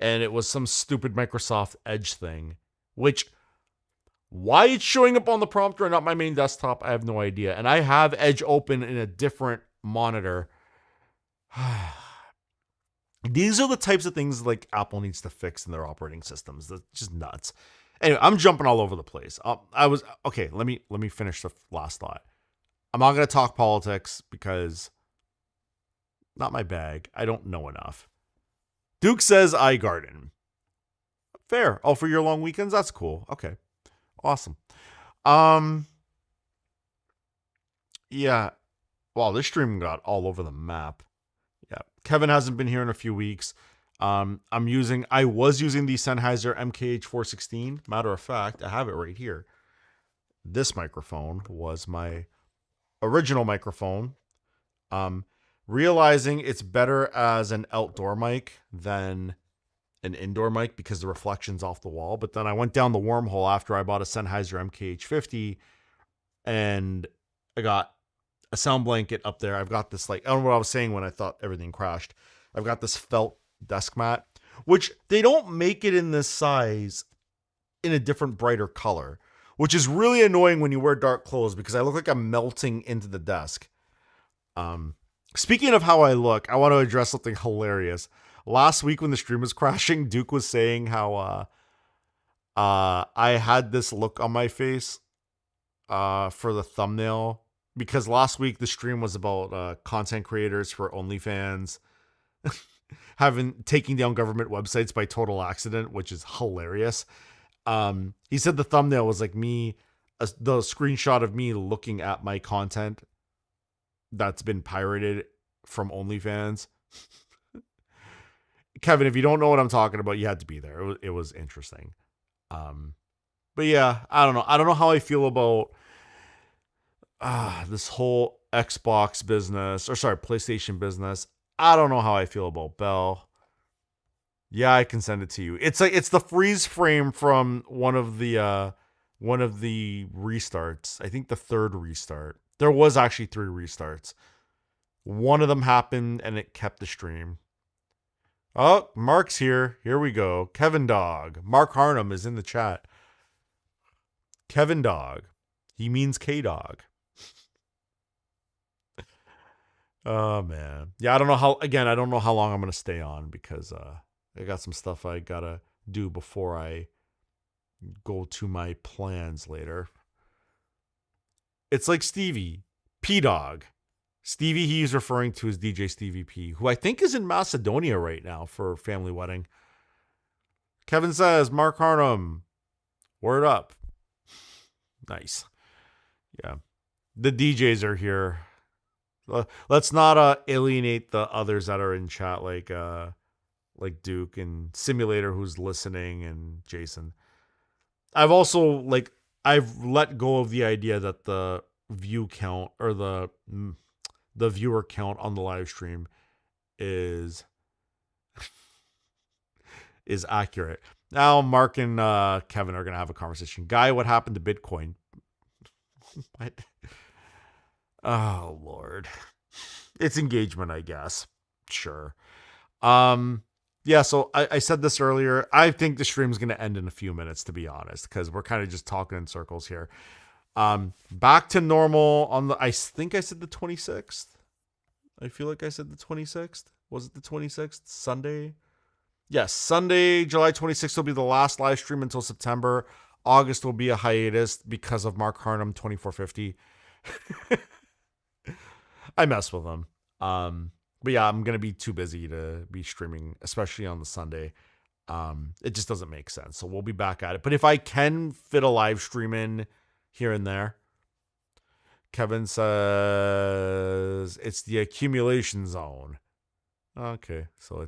[SPEAKER 1] and it was some stupid Microsoft Edge thing, which, why it's showing up on the prompter and not my main desktop, I have no idea. And I have Edge open in a different monitor. These are the types of things like Apple needs to fix in their operating systems. That's just nuts. Anyway, I'm jumping all over the place. Okay. Let me finish the last thought. I'm not going to talk politics because not my bag. I don't know enough. Duke says I garden. Fair. Oh, for your long weekends? That's cool. Okay. Awesome. Yeah. Wow, this stream got all over the map. Yeah. Kevin hasn't been here in a few weeks. I was using the Sennheiser MKH416. Matter of fact, I have it right here. This microphone was my original microphone Realizing it's better as an outdoor mic than an indoor mic because the reflection's off the wall. But then I went down the wormhole after I bought a Sennheiser MKH50 and I got a sound blanket up there. I've got this, like, I don't know what I was saying when I thought everything crashed. I've got this felt desk mat, which they don't make it in this size in a different, brighter color, which is really annoying when you wear dark clothes because I look like I'm melting into the desk. Speaking of how I look, I want to address something hilarious. Last week when the stream was crashing, Duke was saying how I had this look on my face for the thumbnail because last week the stream was about content creators for OnlyFans taking down government websites by total accident, which is hilarious. He said the thumbnail was like me, the screenshot of me looking at my content that's been pirated from OnlyFans. Kevin, if you don't know what I'm talking about, you had to be there. It was interesting. But yeah, I don't know. I don't know how I feel about this whole Xbox business, or sorry, PlayStation business. I don't know how I feel about Bell. Yeah, I can send it to you. It's like it's the freeze frame from one of the restarts. I think the third restart. There was actually 3 restarts. One of them happened and it kept the stream. Oh, Mark's here. Here we go. Kevin Dog. Mark Harnum is in the chat. Kevin Dog. He means K-Dog. Oh, man. Yeah, I don't know how long I'm going to stay on because I got some stuff I got to do before I go to my plans later. It's like Stevie, P-Dog. Stevie he's referring to as DJ Stevie P, who I think is in Macedonia right now for a family wedding. Kevin says, Mark Harnum, word up. Nice. Yeah. The DJs are here. Let's not alienate the others that are in chat, like Duke and Simulator who's listening and Jason. I've let go of the idea that the view count or the viewer count on the live stream is accurate. Now Mark and Kevin are going to have a conversation. Guy, what happened to Bitcoin? What? Oh, Lord. It's engagement, I guess. Sure. Yeah, so I said this earlier. I think the stream's going to end in a few minutes, to be honest, because we're kind of just talking in circles here. Back to normal on I think I said the 26th. I feel like I said the 26th. Was it the 26th? Sunday? Yes, Sunday, July 26th will be the last live stream until September. August will be a hiatus because of Mark Harnum 2450. I mess with him. But yeah, I'm going to be too busy to be streaming, especially on the Sunday. It just doesn't make sense. So we'll be back at it. But if I can fit a live stream in here and there, Kevin says it's the accumulation zone. Okay. So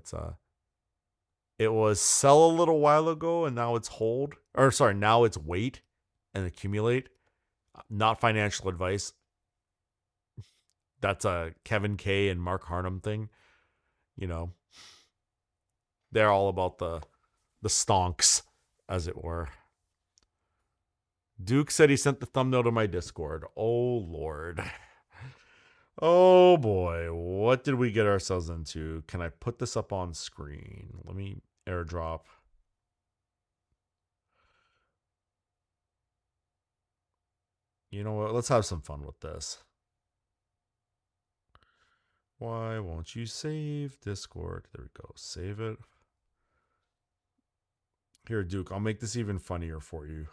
[SPEAKER 1] it was sell a little while ago and now it's hold. Or sorry, now it's wait and accumulate. Not financial advice. That's a Kevin K and Mark Harnum thing. You know, they're all about the stonks, as it were. Duke said he sent the thumbnail to my Discord. Oh, Lord. Oh, boy. What did we get ourselves into? Can I put this up on screen? Let me airdrop. You know what? Let's have some fun with this. Why won't you save Discord? There we go. Save it. Here, Duke, I'll make this even funnier for you.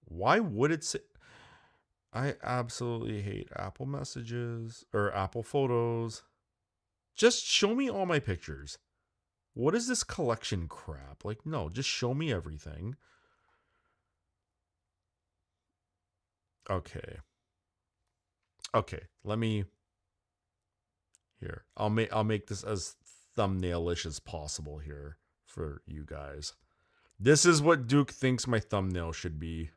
[SPEAKER 1] Why would it say... I absolutely hate Apple Messages or Apple Photos. Just show me all my pictures. What is this collection crap? Like, no, just show me everything. Okay. Okay, let me... Here, I'll make this as thumbnailish as possible here for you guys. This is what Duke thinks my thumbnail should be.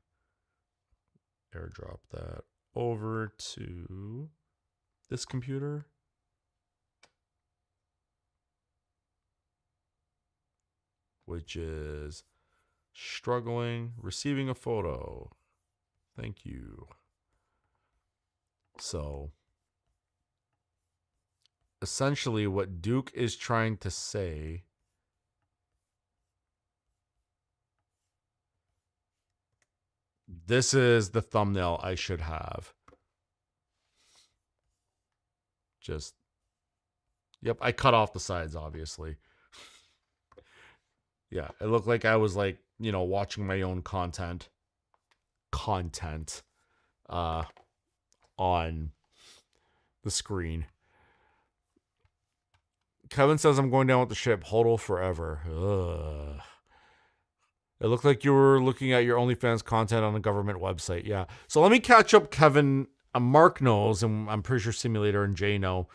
[SPEAKER 1] Airdrop that over to this computer. Which is struggling, receiving a photo. Thank you. So, essentially what Duke is trying to say this is the thumbnail I should have. Just, yep, I cut off the sides, obviously. Yeah, it looked like I was like, watching my own content on the screen. Kevin says I'm going down with the ship. Hodl forever. Ugh. It looked like you were looking at your OnlyFans content on a government website. Yeah. So let me catch up, Kevin. Mark knows, and I'm pretty sure Simulator and Jay know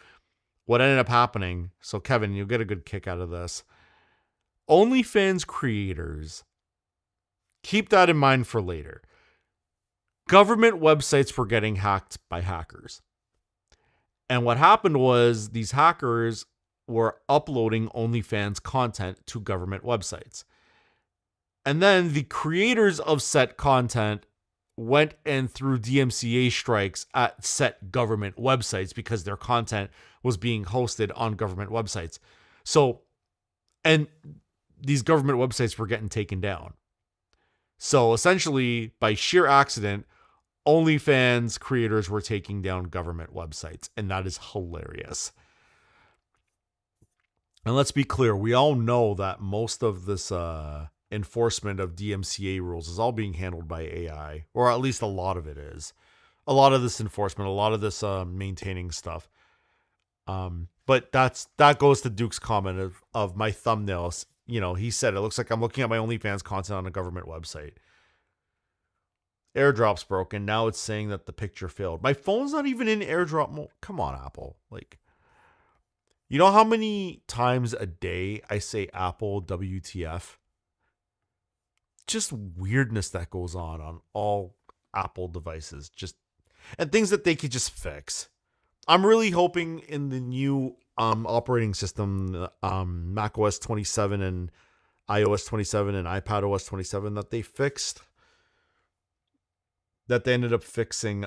[SPEAKER 1] what ended up happening. So Kevin, you'll get a good kick out of this. OnlyFans creators, keep that in mind for later. Government websites were getting hacked by hackers. And what happened was these hackers were uploading OnlyFans content to government websites. And then the creators of set content went and threw DMCA strikes at set government websites because their content was being hosted on government websites. So, and these government websites were getting taken down. So essentially, by sheer accident, OnlyFans creators were taking down government websites, and that is hilarious. And let's be clear, we all know that most of this enforcement of DMCA rules is all being handled by AI, or at least a lot of it is. A lot of this enforcement, a lot of this maintaining stuff. But that goes to Duke's comment of my thumbnails. He said, it looks like I'm looking at my OnlyFans content on a government website. AirDrop's broken. Now it's saying that the picture failed. My phone's not even in AirDrop mode. Come on, Apple. Like, you know how many times a day I say Apple WTF? Just weirdness that goes on all Apple devices. And things that they could just fix. I'm really hoping in the new operating system, macOS 27 and iOS 27 and iPadOS 27 that they fixed. That they ended up fixing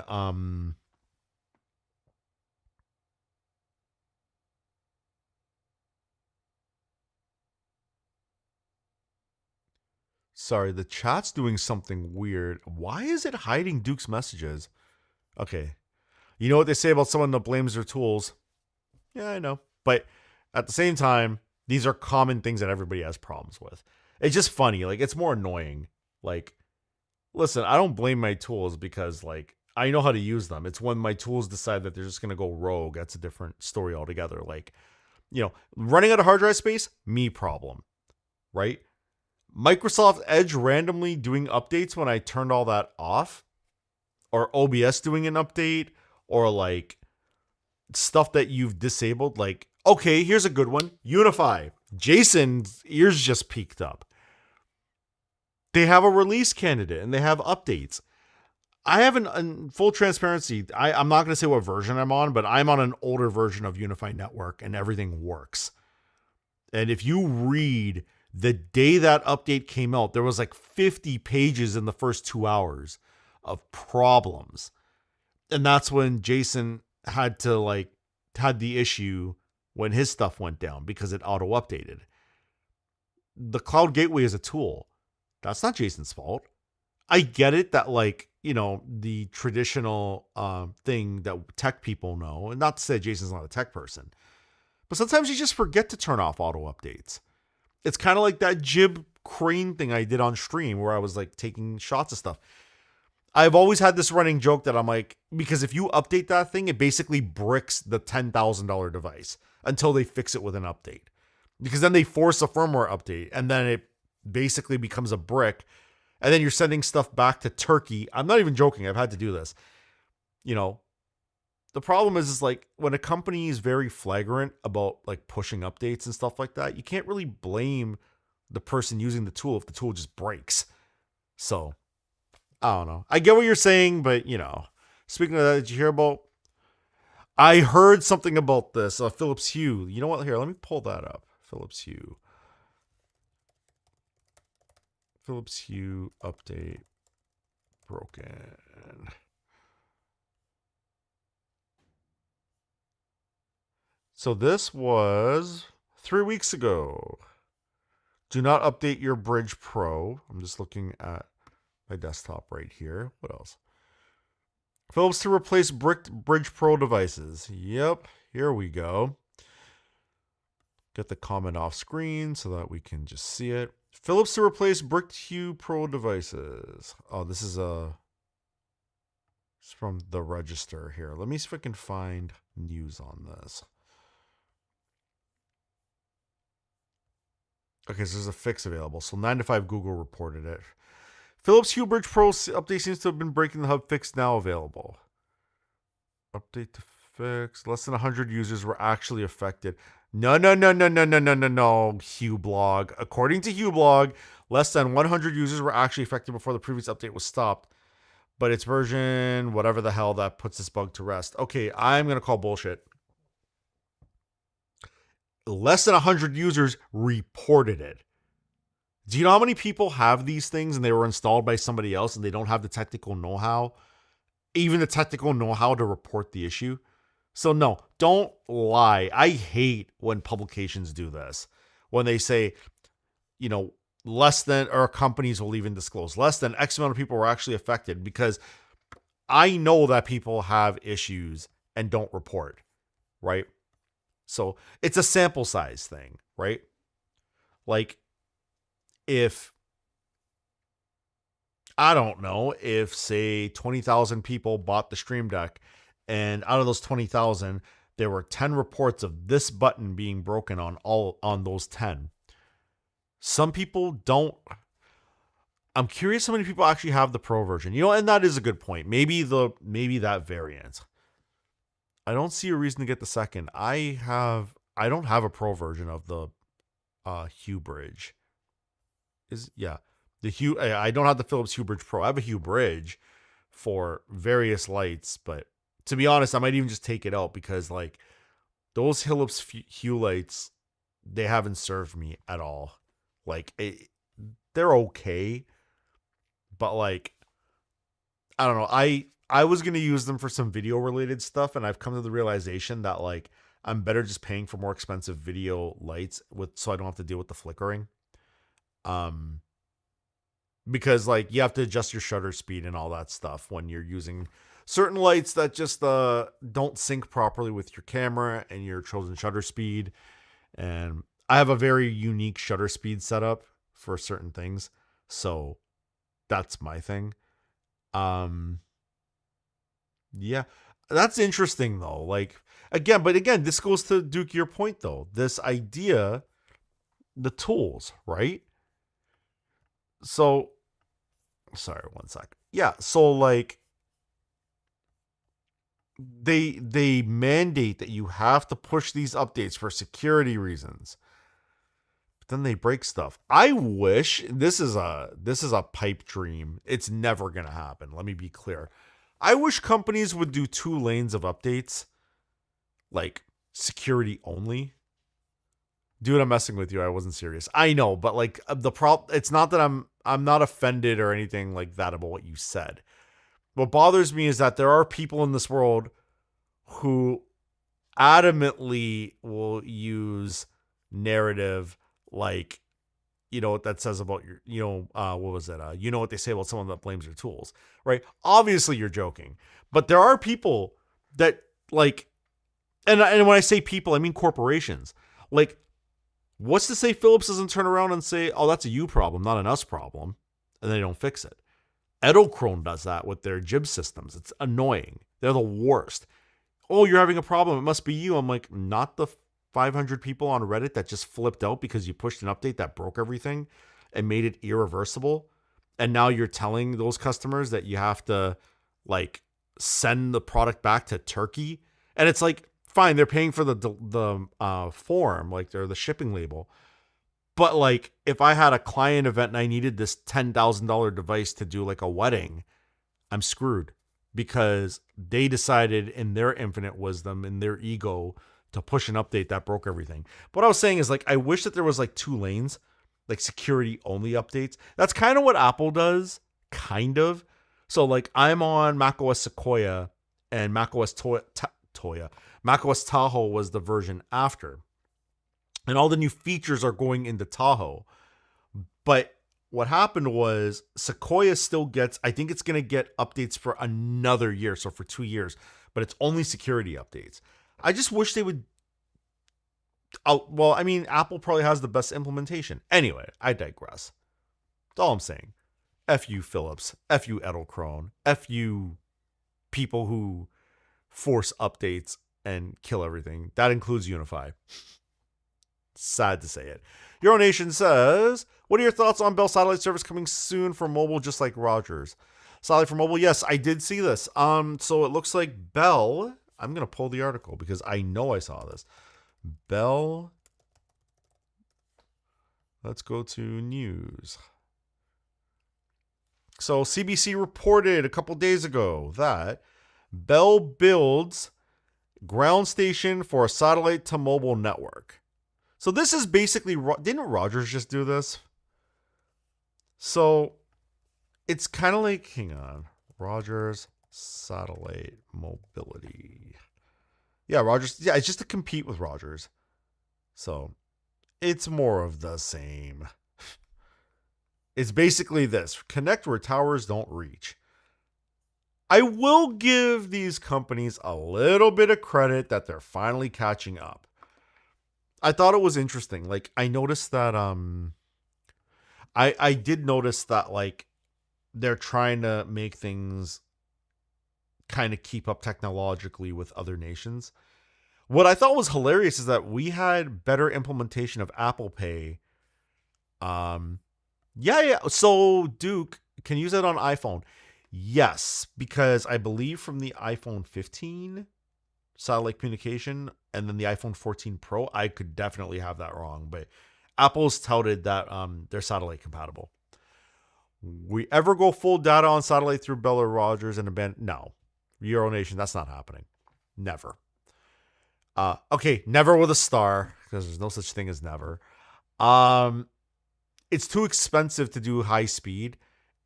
[SPEAKER 1] sorry, the chat's doing something weird. Why is it hiding Duke's messages? Okay. You know what they say about someone that blames their tools? Yeah, I know. But at the same time, these are common things that everybody has problems with. It's just funny. Like, it's more annoying. Like, listen, I don't blame my tools because, like, I know how to use them. It's when my tools decide that they're just going to go rogue. That's a different story altogether. Like, running out of hard drive space, me problem, right? Microsoft Edge randomly doing updates when I turned all that off, or OBS doing an update, or like stuff that you've disabled. Like, okay, here's a good one. Unify. Jason's ears just peaked up. They have a release candidate and they have updates. I have in full transparency, I'm not going to say what version I'm on, but I'm on an older version of Unify Network and everything works. And if you read the day that update came out, there was like 50 pages in the first 2 hours of problems. And that's when Jason had the issue when his stuff went down because it auto updated. The cloud gateway is a tool. That's not Jason's fault. I get it that the traditional thing that tech people know, and not to say Jason's not a tech person, but sometimes you just forget to turn off auto updates. It's kind of like that jib crane thing I did on stream where I was like taking shots of stuff. I've always had this running joke that I'm like, because if you update that thing, it basically bricks the $10,000 device until they fix it with an update. Because then they force a firmware update and then it basically becomes a brick. And then you're sending stuff back to Turkey. I'm not even joking. I've had to do this. The problem is like when a company is very flagrant about like pushing updates and stuff like that, you can't really blame the person using the tool if the tool just breaks. So I don't know. I get what you're saying, but speaking of that, did you hear about? I heard something about this. Philips Hue. You know what? Here, let me pull that up. Philips Hue. Philips Hue update broken. So this was 3 weeks ago. Do not update your Bridge Pro. I'm just looking at my desktop right here. What else? Philips to replace bricked Bridge Pro devices. Yep, here we go. Get the comment off screen so that we can just see it. Philips to replace bricked Hue Pro devices. Oh, this is it's from the Register here. Let me see if I can find news on this. Okay, so there's a fix available. So 9 to 5 Google reported it. Philips Hue Bridge Pro update seems to have been breaking the hub. Fix now available. Update to fix. Less than 100 users were actually affected. No, Hue blog. According to Hue blog, less than 100 users were actually affected before the previous update was stopped. But its version, whatever the hell, that puts this bug to rest. Okay, I'm going to call bullshit. Less than 100 users reported it. Do you know how many people have these things and they were installed by somebody else and they don't have the technical know-how? Even the technical know-how to report the issue? So no, don't lie. I hate when publications do this. When they say, less than, or companies will even disclose, less than X amount of people were actually affected, because I know that people have issues and don't report, right? So it's a sample size thing, right? Like, if, I don't know, if say 20,000 people bought the Stream Deck, and out of those 20,000, there were 10 reports of this button being broken on those 10. Some people don't. I'm curious how many people actually have the Pro version. And that is a good point. Maybe that variant. I don't see a reason to get the second. I don't have a Pro version of the Hue Bridge. The Hue. I don't have the Philips Hue Bridge Pro. I have a Hue Bridge for various lights, but to be honest, I might even just take it out, because like those Philips Hue lights, they haven't served me at all. Like they're okay, but like, I don't know. I was going to use them for some video related stuff, and I've come to the realization that like I'm better just paying for more expensive video lights so I don't have to deal with the flickering. Because like you have to adjust your shutter speed and all that stuff when you're using certain lights that just don't sync properly with your camera and your chosen shutter speed. And I have a very unique shutter speed setup for certain things, so that's my thing. Yeah, that's interesting though. Like again, this goes to Duke, your point though. This idea, the tools, right? So, sorry, one sec. Yeah, so like they mandate that you have to push these updates for security reasons. But then they break stuff. I wish this is a pipe dream. It's never going to happen. Let me be clear. I wish companies would do 2 lanes of updates, like security only. Dude, I'm messing with you. I wasn't serious. I know, but like it's not that I'm not offended or anything like that about what you said. What bothers me is that there are people in this world who adamantly will use narrative like, what that says about your, what was it? What they say about someone that blames your tools, right? Obviously you're joking, but there are people that like, and when I say people, I mean corporations. Like, what's to say Philips doesn't turn around and say, oh, that's a you problem, not an us problem, and they don't fix it. Edelkrone does that with their jib systems. It's annoying. They're the worst. Oh, you're having a problem. It must be you. I'm like, not the 500 people on Reddit that just flipped out because you pushed an update that broke everything and made it irreversible. And now you're telling those customers that you have to like send the product back to Turkey. And it's like, fine, they're paying for the form, like they're the shipping label. But like, if I had a client event and I needed this $10,000 device to do like a wedding, I'm screwed. because they decided in their infinite wisdom, in their ego, to push an update that broke everything. But what I was saying is, like, I wish that there was like 2 lanes, like security only updates. That's kind of what Apple does, kind of. So like I'm on macOS Sequoia and macOS macOS Tahoe was the version after. And all the new features are going into Tahoe. But what happened was Sequoia still gets, I think it's going to get updates for another year. So for 2 years, but it's only security updates. I just wish they would. Well, I mean, Apple probably has the best implementation. Anyway, I digress. That's all I'm saying. F you, Philips. F you, Edelkrone. F you, people who force updates and kill everything. That includes Unify. Sad to say it. Euronation says, what are your thoughts on Bell satellite service coming soon for mobile, just like Rogers? Satellite for mobile? Yes, I did see this. So it looks like Bell. I'm gonna pull the article because I know I saw this. Bell. Let's go to news. So CBC reported a couple days ago that Bell builds ground station for a satellite to mobile network. So this is basically, didn't Rogers just do this? So it's kind of like, hang on, Rogers satellite mobility. Yeah, Rogers, yeah, it's just to compete with Rogers. So it's more of the same. It's basically this: connect where towers don't reach. I will give these companies a little bit of credit that they're finally catching up. I thought it was interesting. Like, I noticed that I did notice that, like, they're trying to make things kind of keep up technologically with other nations. What I thought was hilarious is that we had better implementation of Apple Pay. Yeah. So Duke can use it on iPhone. Yes, because I believe from the iPhone 15 satellite communication and then the iPhone 14 Pro, I could definitely have that wrong, but Apple's touted that they're satellite compatible. We ever go full data on satellite through Bell or Rogers and abandon? No. Euronation, that's not happening. Never. Okay, never with a star, because there's no such thing as never. It's too expensive to do high speed,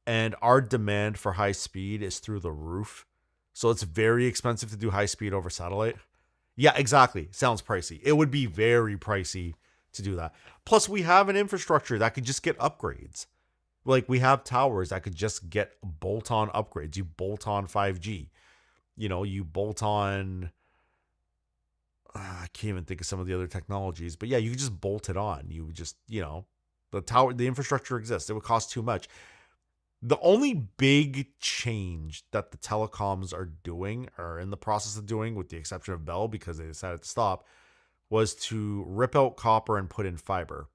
[SPEAKER 1] and our demand for high speed is through the roof. So it's very expensive to do high speed over satellite. Yeah, exactly. Sounds pricey. It would be very pricey to do that. Plus, we have an infrastructure that could just get upgrades. Like, we have towers that could just get bolt-on upgrades. You bolt on 5G. You know, you bolt on... I can't even think of some of the other technologies. But yeah, you could just bolt it on. You just, you know, the infrastructure exists. It would cost too much. The only big change that the telecoms are doing, or in the process of doing, with the exception of Bell because they decided to stop, was to rip out copper and put in fiber.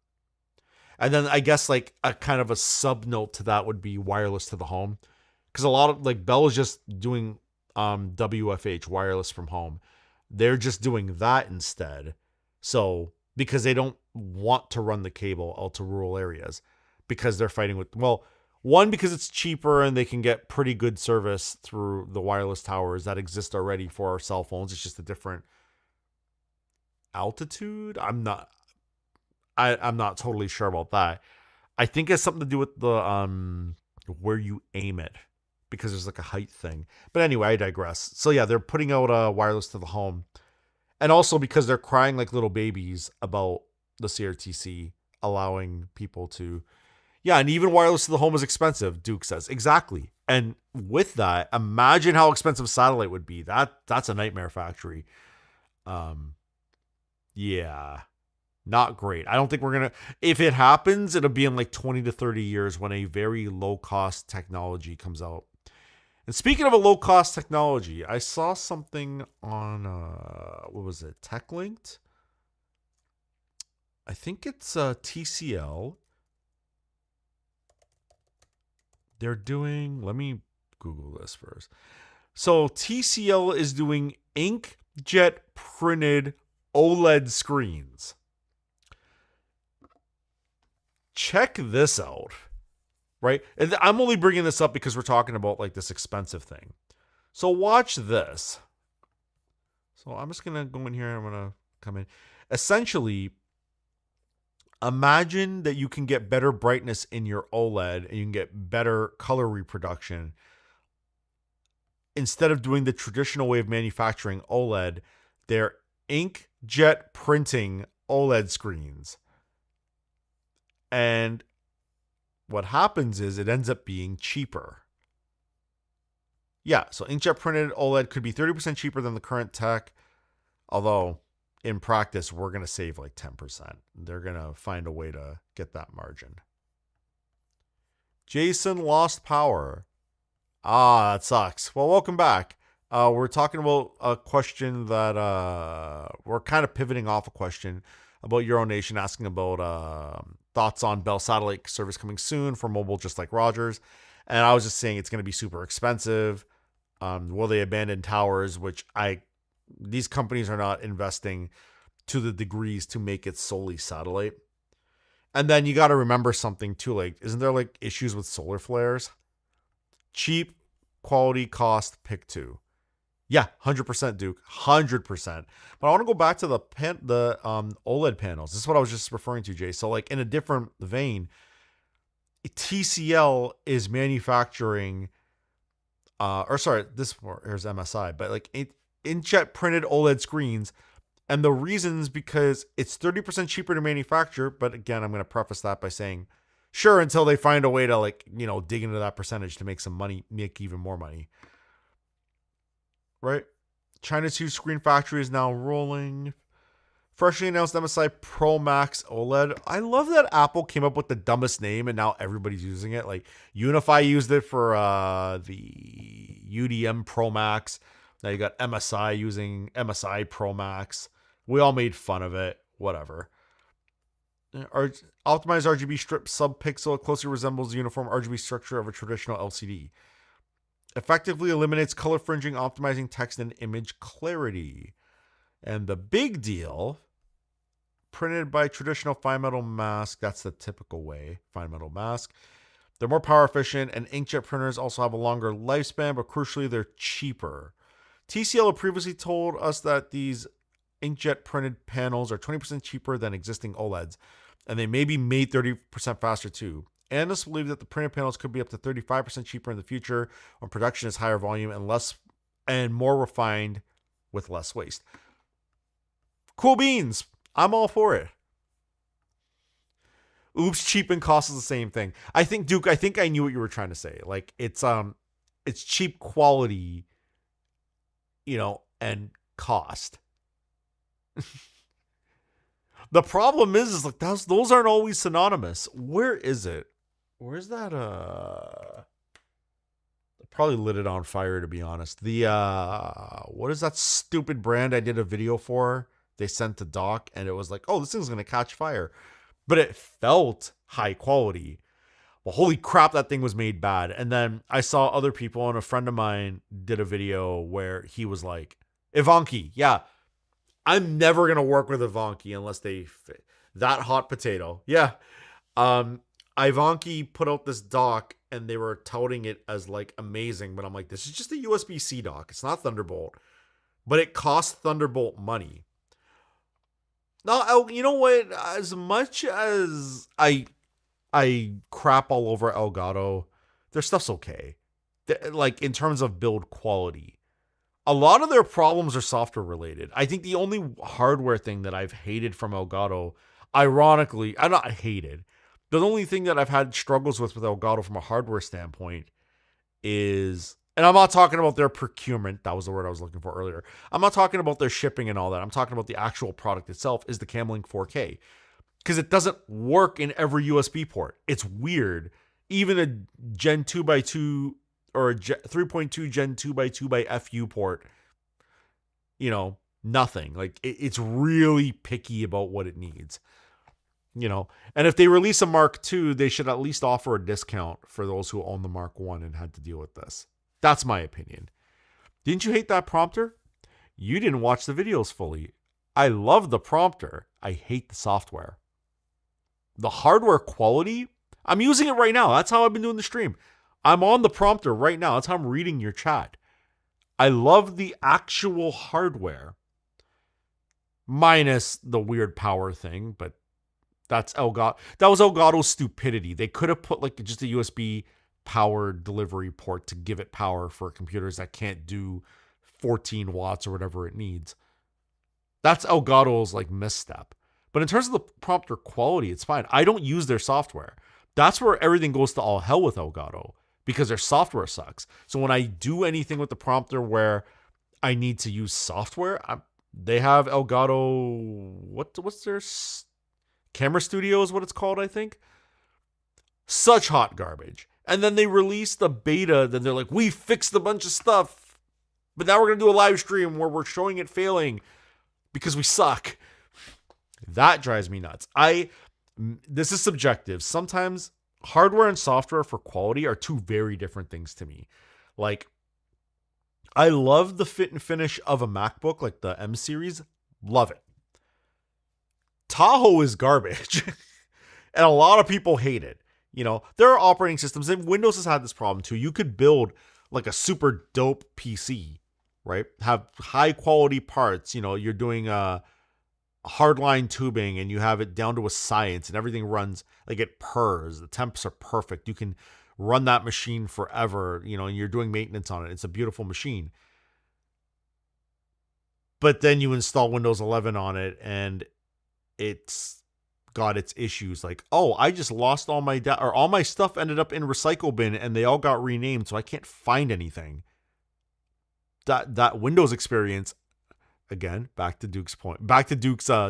[SPEAKER 1] And then I guess like a kind of a sub note to that would be wireless to the home. Because a lot of, like, Bell is just doing WFH, wireless from home. They're just doing that instead. So, because they don't want to run the cable out to rural areas because they're fighting with, well, one, because it's cheaper and they can get pretty good service through the wireless towers that exist already for our cell phones. It's just a different altitude. I'm not totally sure about that. I think it's something to do with the where you aim it, because there's like a height thing. But anyway, I digress. So yeah, they're putting out wireless to the home. And also because they're crying like little babies about the CRTC allowing people to... Yeah, and even wireless to the home is expensive, Duke says. Exactly. And with that, imagine how expensive satellite would be. That's a nightmare factory. Yeah, not great. I don't think we're going to... If it happens, it'll be in like 20 to 30 years when a very low-cost technology comes out. And speaking of a low-cost technology, I saw something on, what was it, TechLinked? I think it's TCL. They're doing, let me Google this first. So TCL is doing inkjet printed OLED screens. Check this out, right? And I'm only bringing this up because we're talking about like this expensive thing. So watch this. So I'm just going to go in here and I'm going to come in. Essentially, imagine that you can get better brightness in your OLED and you can get better color reproduction. Instead of doing the traditional way of manufacturing OLED, they're inkjet printing OLED screens. And what happens is it ends up being cheaper. Yeah, so inkjet printed OLED could be 30% cheaper than the current tech, although in practice, we're going to save like 10%. They're going to find a way to get that margin. Jason lost power. Ah, that sucks. Well, welcome back. We're talking about a question that we're kind of pivoting off a question about Euronation asking about thoughts on Bell satellite service coming soon for mobile, just like Rogers. And I was just saying it's going to be super expensive. Will they abandon towers? Which these companies are not investing to the degrees to make it solely satellite. And then you got to remember something too. Like, isn't there like issues with solar flares? Cheap, quality, cost, pick two. Yeah, 100%, Duke, 100%. But I want to go back to the OLED panels. This is what I was just referring to, Jay. So, like in a different vein, TCL is manufacturing, here's MSI, but like inkjet printed OLED screens. And the reasons because it's 30% cheaper to manufacture. But again, I'm going to preface that by saying, sure, until they find a way to dig into that percentage to make some money, make even more money. Right? China's huge screen factory is now rolling. Freshly announced MSI Pro Max OLED. I love that Apple came up with the dumbest name and now everybody's using it. Like Unify used it for the UDM Pro Max. Now you got MSI using MSI Pro Max. We all made fun of it. Whatever. Optimized RGB strip sub-pixel closely resembles the uniform RGB structure of a traditional LCD. Effectively eliminates color fringing, optimizing text and image clarity. And the big deal, printed by traditional fine metal mask. That's the typical way, fine metal mask. They're more power efficient, and inkjet printers also have a longer lifespan, but crucially, they're cheaper. TCL had previously told us that these inkjet printed panels are 20% cheaper than existing OLEDs, and they may be made 30% faster too. Analysts believe that the printed panels could be up to 35% cheaper in the future when production is higher volume and more refined with less waste. Cool beans. I'm all for it. Oops, cheap and cost is the same thing. I think, Duke, I knew what you were trying to say. Like it's cheap quality, and cost. The problem is like those aren't always synonymous. Where is it? Where's that? I probably lit it on fire, to be honest. The what is that stupid brand I did a video for? They sent to Doc, and it was like, oh, this thing's gonna catch fire, but it felt high quality. Well, holy crap, that thing was made bad. And then I saw other people, and a friend of mine did a video where he was like, Ivanki, yeah, I'm never going to work with Ivanki unless they fit. That hot potato. Yeah. Ivanki put out this dock, and they were touting it as like amazing, but I'm like, this is just a USB-C dock. It's not Thunderbolt, but it costs Thunderbolt money. Now, you know what? As much as I crap all over Elgato, their stuff's okay. Like in terms of build quality, a lot of their problems are software related. I think the only hardware thing that I've hated from Elgato, ironically, I'm not hated. The only thing that I've had struggles with Elgato from a hardware standpoint is, and I'm not talking about their procurement. That was the word I was looking for earlier. I'm not talking about their shipping and all that. I'm talking about the actual product itself, is the Camlink 4K. Because it doesn't work in every USB port. It's weird. Even a Gen 2x2 or a 3.2 Gen 2x2 by FU port, nothing. Like it's really picky about what it needs. And if they release a Mark II, they should at least offer a discount for those who own the Mark I and had to deal with this. That's my opinion. Didn't you hate that prompter? You didn't watch the videos fully. I love the prompter. I hate the software. The hardware quality, I'm using it right now. That's how I've been doing the stream. I'm on the prompter right now. That's how I'm reading your chat. I love the actual hardware, minus the weird power thing, but that was Elgato's stupidity. They could have put like just a USB power delivery port to give it power for computers that can't do 14 watts or whatever it needs. That's Elgato's like misstep. But in terms of the prompter quality, it's fine. I don't use their software. That's where everything goes to all hell with Elgato, because their software sucks. So when I do anything with the prompter where I need to use software, they have Elgato. What's their Camera Studio is what it's called, I think. Such hot garbage. And then they released the beta. Then they're like, we fixed a bunch of stuff, but now we're gonna do a live stream where we're showing it failing because we suck. That drives me nuts. This is subjective. Sometimes hardware and software for quality are two very different things to me. Like, I love the fit and finish of a MacBook, like the M series. Love it. Tahoe is garbage. And a lot of people hate it. You know, there are operating systems, and Windows has had this problem too. You could build like a super dope PC, right? Have high quality parts. You know, you're doing hardline tubing and you have it down to a science and everything runs like it purrs. The temps are perfect. You can run that machine forever, you know, and you're doing maintenance on it. It's a beautiful machine. But then you install Windows 11 on it and it's got its issues. Like, oh, I just lost all my or all my stuff ended up in recycle bin and they all got renamed, so I can't find anything. That Windows experience, again, back to Duke's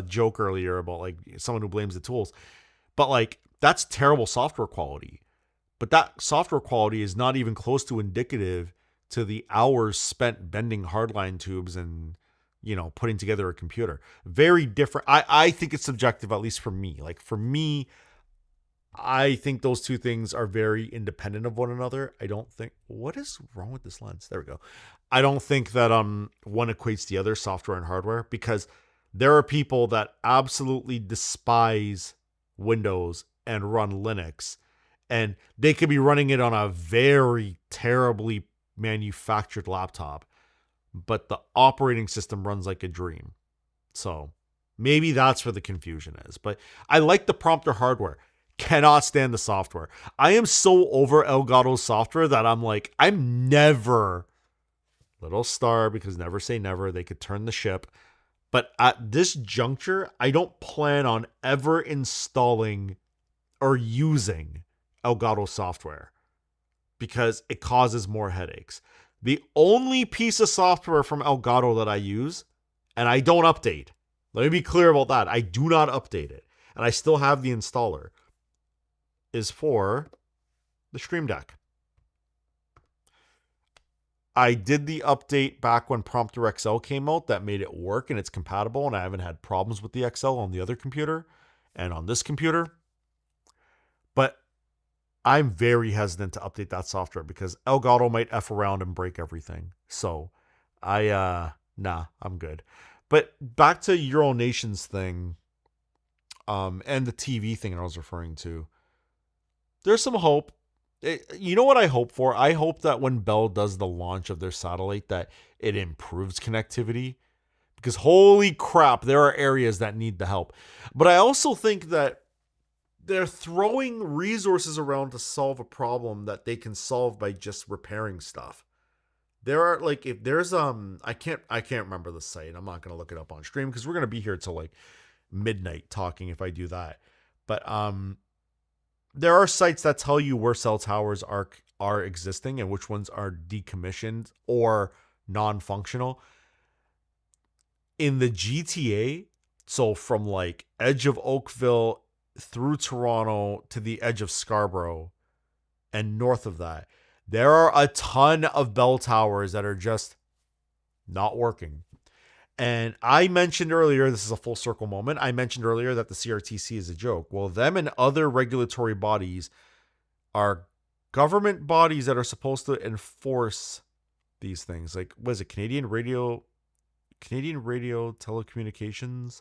[SPEAKER 1] joke earlier about like someone who blames the tools, but like that's terrible software quality. But that software quality is not even close to indicative to the hours spent bending hardline tubes and, you know, putting together a computer. Very different. I think it's subjective, at least for me. Like for me, I think those two things are very independent of one another. I don't think, what is wrong with this lens? There we go. I don't think that one equates the other, software and hardware, because there are people that absolutely despise Windows and run Linux, and they could be running it on a very terribly manufactured laptop, but the operating system runs like a dream. So maybe that's where the confusion is. But I like the prompter hardware. Cannot stand the software. I am so over Elgato's software that I'm like, I'm never, little star, because never say never, they could turn the ship. But at this juncture, I don't plan on ever installing or using Elgato software because it causes more headaches. The only piece of software from Elgato that I use, and I don't update. Let me be clear about that. I do not update it. And I still have the installer, is for the Stream Deck. I did the update back when Prompter XL came out that made it work and it's compatible, and I haven't had problems with the XL on the other computer and on this computer. But I'm very hesitant to update that software because Elgato might F around and break everything. So I'm good. But back to Euro Nations thing, and the TV thing I was referring to. There's some hope. You know what I hope for? I hope that when Bell does the launch of their satellite that it improves connectivity, because holy crap, there are areas that need the help. But I also think that they're throwing resources around to solve a problem that they can solve by just repairing stuff. There are like, if there's I can't remember the site. I'm not going to look it up on stream because we're going to be here till like midnight talking if I do that. But there are sites that tell you where cell towers are existing and which ones are decommissioned or non-functional. In the GTA, so from like edge of Oakville through Toronto to the edge of Scarborough and north of that, there are a ton of bell towers that are just not working. And I mentioned earlier, this is a full circle moment, I mentioned earlier that the CRTC is a joke. Well, them and other regulatory bodies are government bodies that are supposed to enforce these things. Like, what is it, Canadian Radio Telecommunications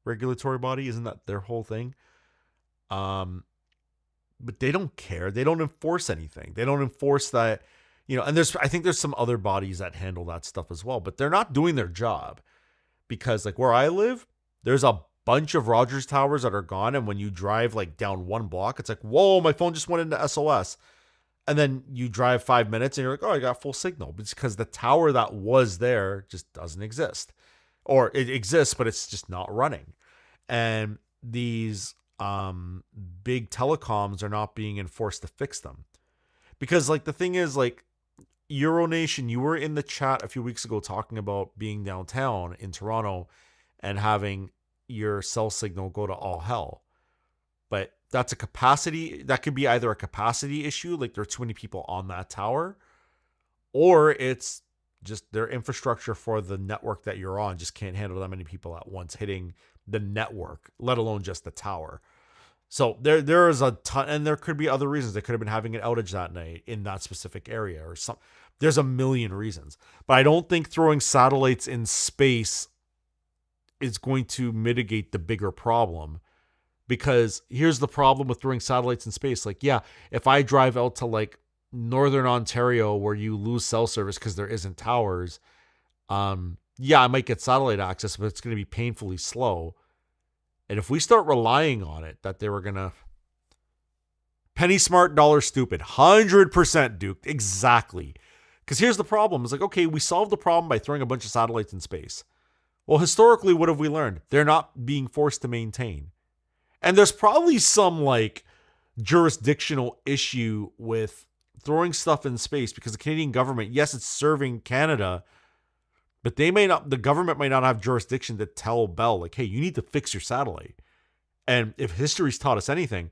[SPEAKER 1] Regulatory Body? Isn't that their whole thing? But they don't care. They don't enforce anything. They don't enforce that, And I think there's some other bodies that handle that stuff as well, but they're not doing their job because like where I live, there's a bunch of Rogers towers that are gone. And when you drive like down one block, it's like, whoa, my phone just went into SOS. And then you drive 5 minutes and you're like, oh, I got full signal. It's because the tower that was there just doesn't exist. Or it exists, but it's just not running. And these big telecoms are not being enforced to fix them. Because like the thing is like Euronation, you were in the chat a few weeks ago talking about being downtown in Toronto and having your cell signal go to all hell. But that's a capacity, that could be either a capacity issue, like there are too many people on that tower, or it's just their infrastructure for the network that you're on just can't handle that many people at once hitting the network, let alone just the tower. So there is a ton, and there could be other reasons. They could have been having an outage that night in that specific area or some. There's a million reasons. But I don't think throwing satellites in space is going to mitigate the bigger problem. Because here's the problem with throwing satellites in space. Like, yeah, if I drive out to like Northern Ontario where you lose cell service because there isn't towers, yeah, I might get satellite access, but it's going to be painfully slow. And if we start relying on it, that they were going to penny smart, dollar stupid, 100% Duke, exactly. Because here's the problem. It's like, okay, we solved the problem by throwing a bunch of satellites in space. Well, historically, what have we learned? They're not being forced to maintain. And there's probably some like jurisdictional issue with throwing stuff in space because the Canadian government, yes, it's serving Canada, but the government might not have jurisdiction to tell Bell, like, hey, you need to fix your satellite. And if history's taught us anything,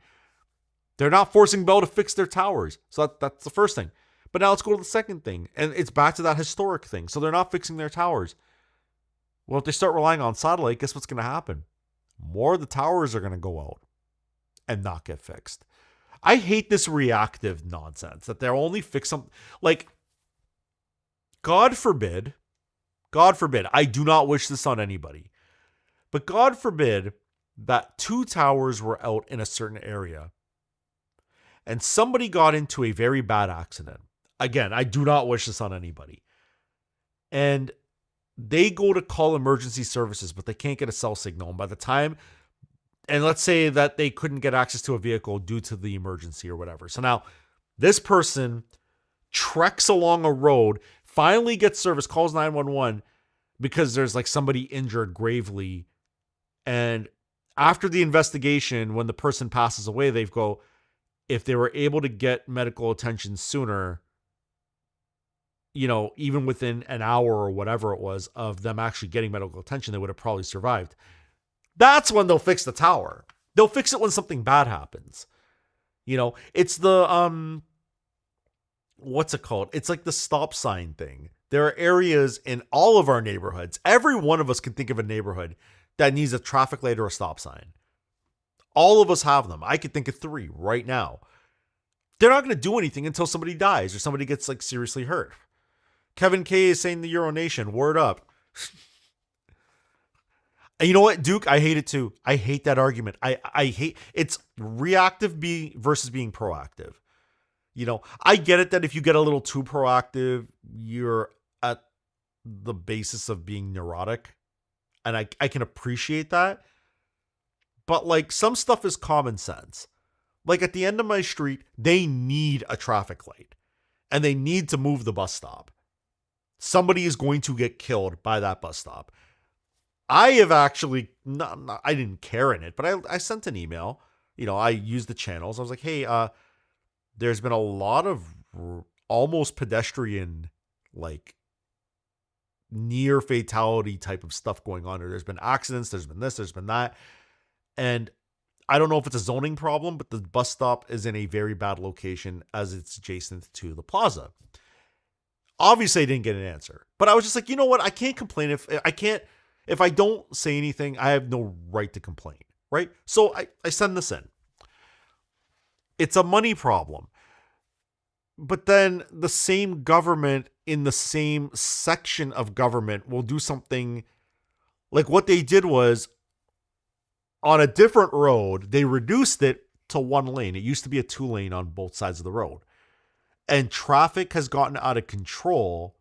[SPEAKER 1] they're not forcing Bell to fix their towers. So that's the first thing. But now let's go to the second thing. And it's back to that historic thing. So they're not fixing their towers. Well, if they start relying on satellite, guess what's going to happen? More of the towers are going to go out and not get fixed. I hate this reactive nonsense that they're only fix something. Like, God forbid, I do not wish this on anybody, but God forbid that 2 towers were out in a certain area and somebody got into a very bad accident. Again, I do not wish this on anybody. And they go to call emergency services, but they can't get a cell signal. And by the time, and let's say that they couldn't get access to a vehicle due to the emergency or whatever. So now this person treks along a road, finally gets service, calls 911 because there's like somebody injured gravely. And after the investigation, when the person passes away, they go, if they were able to get medical attention sooner, even within an hour or whatever it was of them actually getting medical attention, they would have probably survived. That's when they'll fix the tower. They'll fix it when something bad happens. It's the, what's it called? It's like the stop sign thing. There are areas in all of our neighborhoods. Every one of us can think of a neighborhood that needs a traffic light or a stop sign. All of us have them. I could think of 3 right now. They're not going to do anything until somebody dies or somebody gets like seriously hurt. Kevin K is saying the Euronation, word up. And you know what, Duke? I hate it too. I hate that argument. I hate it's reactive versus being proactive. I get it that if you get a little too proactive, you're at the basis of being neurotic. And I can appreciate that. But like some stuff is common sense. Like at the end of my street, they need a traffic light. And they need to move the bus stop. Somebody is going to get killed by that bus stop. I have actually, I didn't care in it, but I sent an email. I used the channels. I was like, hey, there's been a lot of almost pedestrian, like near fatality type of stuff going on. There's been accidents. There's been this, there's been that. And I don't know if it's a zoning problem, but the bus stop is in a very bad location as it's adjacent to the plaza. Obviously, I didn't get an answer, but I was just like, you know what? I can't complain if I don't say anything, I have no right to complain, right? So I send this in. It's a money problem. But then the same government in the same section of government will do something like what they did was on a different road, they reduced it to 1 lane. It used to be a 2 lane on both sides of the road. and traffic has gotten out of control,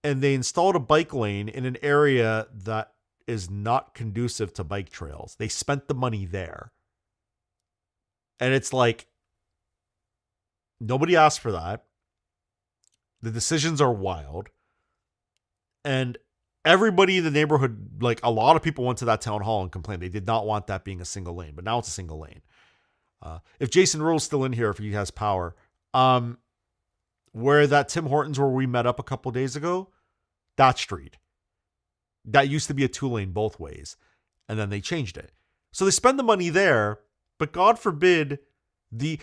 [SPEAKER 1] and they installed a bike lane in an area that is not conducive to bike trails. They spent the money there. And it's like, nobody asked for that. The decisions are wild. And everybody in the neighborhood, like a lot of people went to that town hall and complained. They did not want that being a single lane, but now it's a single lane. If Jason Rule's still in here, if he has power, where that Tim Hortons where we met up a couple days ago, that street, that used to be a 2-lane both ways, and then they changed it. So they spend the money there, but God forbid the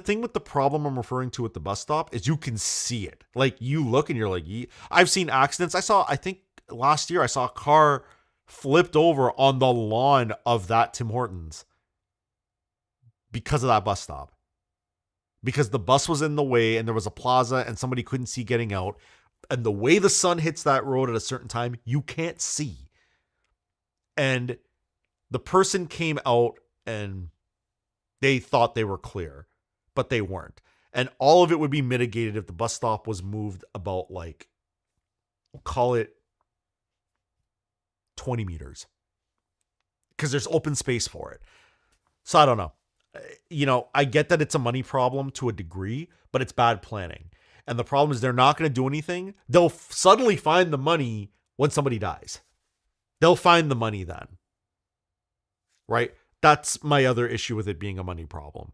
[SPEAKER 1] thing with the problem I'm referring to at the bus stop is you can see it. Like you look and you're like, I've seen accidents. I think last year I saw a car flipped over on the lawn of that Tim Hortons because of that bus stop. Because the bus was in the way and there was a plaza and somebody couldn't see getting out. And the way the sun hits that road at a certain time, you can't see. And the person came out and they thought they were clear, but they weren't. And all of it would be mitigated if the bus stop was moved about, like, call it 20 meters. Because there's open space for it. So I don't know. You know, I get that it's a money problem to a degree, but it's bad planning. And the problem is they're not going to do anything. They'll suddenly find the money when somebody dies. They'll find the money then. Right? That's my other issue with it being a money problem.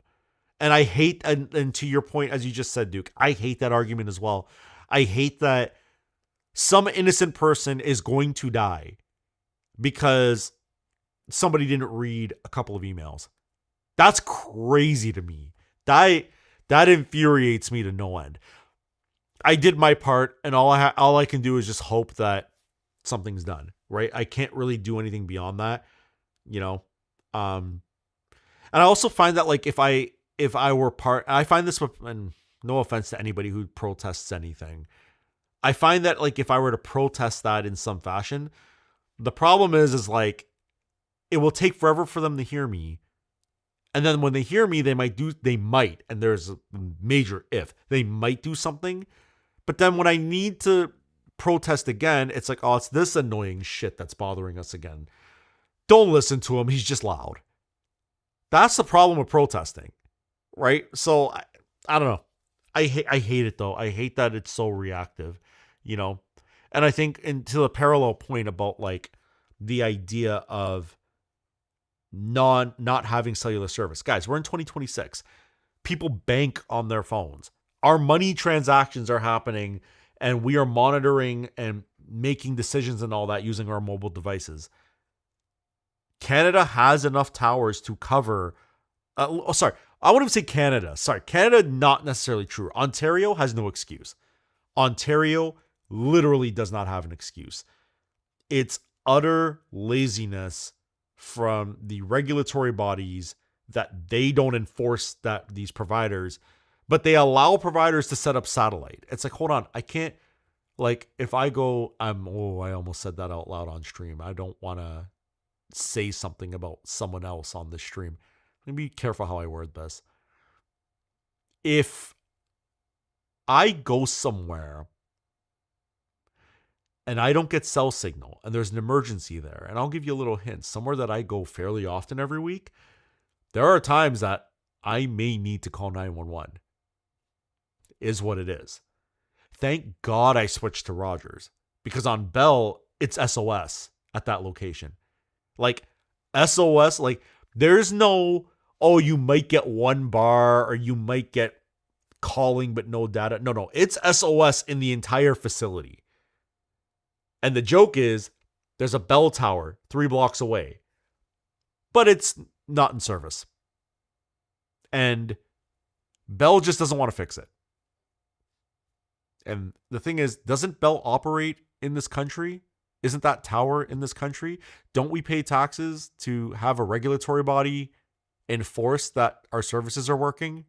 [SPEAKER 1] And I hate, and to your point, as you just said, Duke, I hate that argument as well. I hate that some innocent person is going to die because somebody didn't read a couple of emails. That's crazy to me. That infuriates me to no end. I did my part, and all I can do is just hope that something's done, right? I can't really do anything beyond that, you know. And I also find that, like, if I were I find this, and no offense to anybody who protests anything, I find that, like, if I were to protest that in some fashion, the problem is like, it will take forever for them to hear me. And then when they hear me, they might, and there's a major if, they might do something. But then when I need to protest again, it's like, oh, it's this annoying shit that's bothering us again. Don't listen to him. He's just loud. That's the problem with protesting, right? So I don't know. I hate it though. I hate that it's so reactive, you know? And I think, and to the parallel point about, like, the idea of not having cellular service. Guys, we're in 2026. People bank on their phones. Our money transactions are happening, and we are monitoring and making decisions and all that using our mobile devices. Canada has enough towers to cover. I wouldn't even say Canada. Canada, not necessarily true. Ontario has no excuse. Ontario literally does not have an excuse. It's utter laziness from the regulatory bodies that they don't enforce these providers, but they allow providers to set up satellite. It's like, hold on, I can't, like, if I go, I almost said that out loud on stream. I don't want to say something about someone else on the stream. Let me be careful how I word this. If I go somewhere and I don't get cell signal, and there's an emergency there, and I'll give you a little hint, somewhere that I go fairly often every week, there are times that I may need to call 911. Is what it is. Thank God I switched to Rogers, because on Bell, it's SOS at that location. Like, SOS, like, there's no, oh, you might get 1 bar, or you might get calling but no data. No, it's SOS in the entire facility. And the joke is, there's a bell tower 3 blocks away, but it's not in service. And Bell just doesn't want to fix it. And the thing is, doesn't Bell operate in this country? Isn't that tower in this country? Don't we pay taxes to have a regulatory body enforce that our services are working?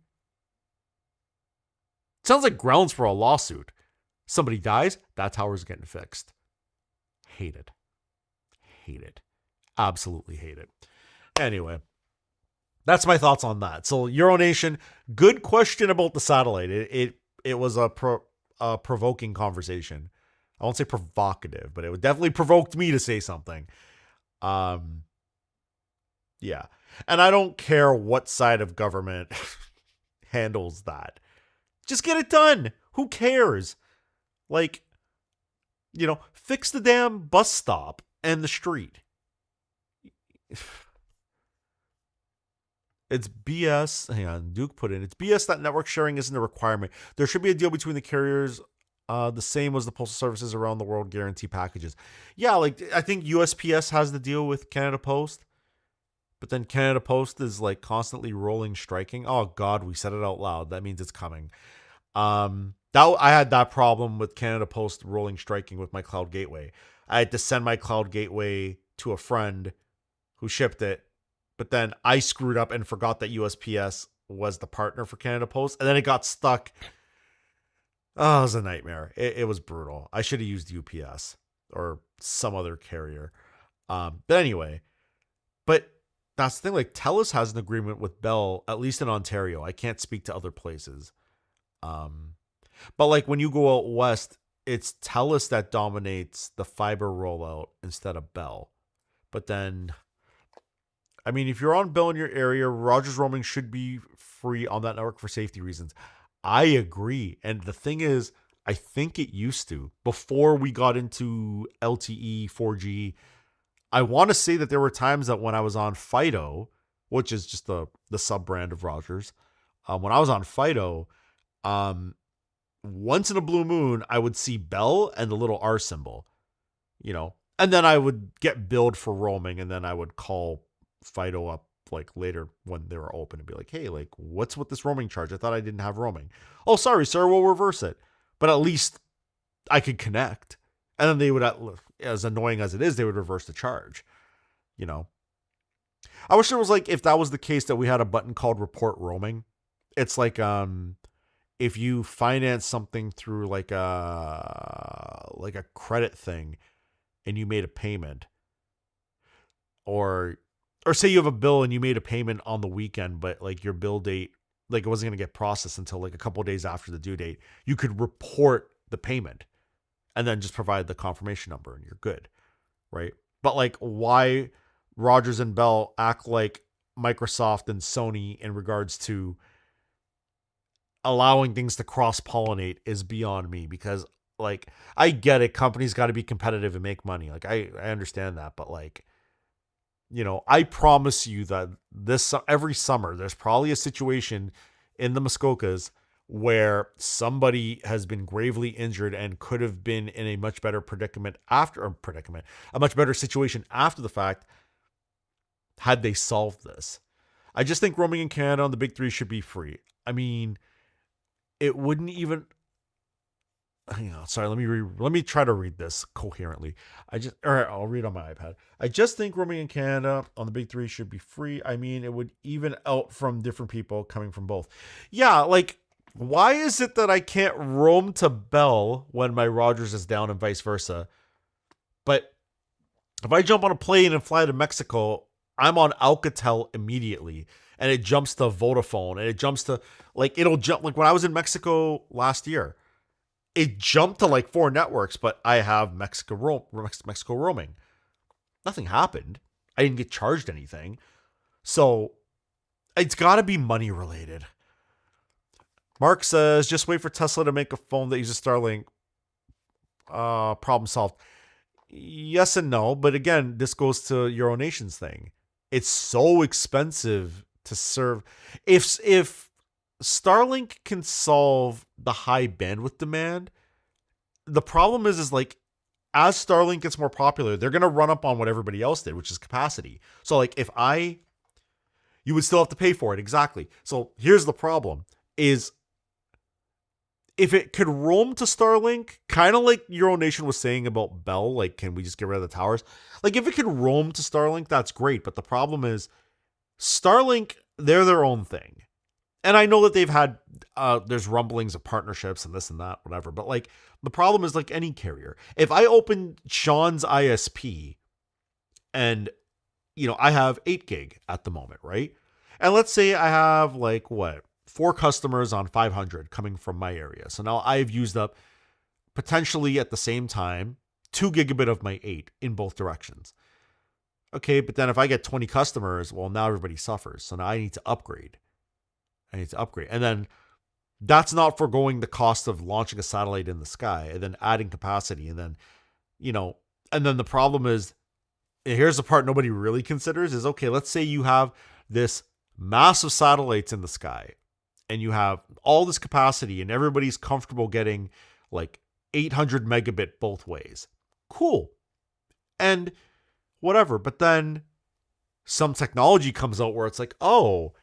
[SPEAKER 1] Sounds like grounds for a lawsuit. Somebody dies, that tower's getting fixed. Hate it. Absolutely hate it. Anyway, That's my thoughts on that. So Euronation, good question about the satellite. It was a provoking conversation. I won't say provocative, but it definitely provoked me to say something. Um, yeah, and I don't care what side of government handles that. Just get it done. Who cares? Like, fix the damn bus stop and the street. It's BS. Hang on, Duke put in. It's BS that network sharing isn't a requirement. There should be a deal between the carriers, the same as the postal services around the world guarantee packages. Yeah, like I think USPS has the deal with Canada Post, but then Canada Post is like constantly rolling striking. Oh God, we said it out loud. That means it's coming. That I had that problem with Canada Post rolling striking with my cloud gateway. I had to send my cloud gateway to a friend who shipped it, but then I screwed up and forgot that USPS was the partner for Canada Post, and then it got stuck. Oh, it was a nightmare. It was brutal. I should have used UPS or some other carrier. But anyway, but that's the thing. Like TELUS has an agreement with Bell, at least in Ontario. I can't speak to other places. But like when you go out west, it's TELUS that dominates the fiber rollout instead of Bell. But then, I mean, if you're on Bell in your area, Rogers roaming should be free on that network for safety reasons. I agree. And the thing is, I think it used to before we got into LTE 4G. I want to say that there were times that when I was on Fido, which is just the sub brand of Rogers, when I was on Fido, once in a blue moon, I would see Bell and the little R symbol, and then I would get billed for roaming, and then I would call Fido up like later when they were open and be like, hey, like, what's with this roaming charge? I thought I didn't have roaming. Oh, sorry, sir, we'll reverse it. But at least I could connect. And then they would, as annoying as it is, they would reverse the charge. I wish there was like, if that was the case, that we had a button called report roaming. It's like, if you finance something through like a credit thing and you made a payment, or say you have a bill and you made a payment on the weekend, but like your bill date, like it wasn't going to get processed until like a couple of days after the due date, you could report the payment and then just provide the confirmation number and you're good. Right. But like why Rogers and Bell act like Microsoft and Sony in regards to allowing things to cross-pollinate is beyond me, because like I get it, companies got to be competitive and make money. Like I understand that, but like, I promise you that every summer there's probably a situation in the Muskokas where somebody has been gravely injured and could have been in a much better a much better situation after the fact had they solved this. I just think roaming in Canada on the big three should be free. I mean, it wouldn't even. Hang on, sorry. Let me try to read this coherently. I'll read on my iPad. I just think roaming in Canada on the big three should be free. I mean, it would even out from different people coming from both. Yeah, like why is it that I can't roam to Bell when my Rogers is down and vice versa? But if I jump on a plane and fly to Mexico, I'm on Alcatel immediately. And it jumps to Vodafone. And it jumps to, like, it'll jump. Like, when I was in Mexico last year, it jumped to, like, 4 networks. But I have Mexico roaming. Nothing happened. I didn't get charged anything. So, it's got to be money related. Mark says, just wait for Tesla to make a phone that uses Starlink. Problem solved. Yes and no. But again, this goes to Euronation's thing. It's so expensive to serve. If Starlink can solve the high bandwidth demand, the problem is like, as Starlink gets more popular, they're going to run up on what everybody else did, which is capacity. So like you would still have to pay for it. Exactly. So here's the problem is, if it could roam to Starlink, kind of like Euronation was saying about Bell, like, can we just get rid of the towers? Like, if it could roam to Starlink, that's great. But the problem is, Starlink, they're their own thing. And I know that they've had, there's rumblings of partnerships and this and that, whatever. But, like, the problem is, like any carrier. If I open Sean's ISP and, I have 8 gig at the moment, right? And let's say I have like what? 4 customers on 500 coming from my area. So now I've used up potentially at the same time 2 gigabit of my 8 in both directions. Okay, but then if I get 20 customers, well, now everybody suffers. So now I need to upgrade. And then that's not foregoing the cost of launching a satellite in the sky and then adding capacity. And then, and then the problem is, here's the part nobody really considers is, okay, let's say you have this massive satellites in the sky and you have all this capacity and everybody's comfortable getting like 800 megabit both ways. Cool. And whatever. But then some technology comes out where it's like, oh,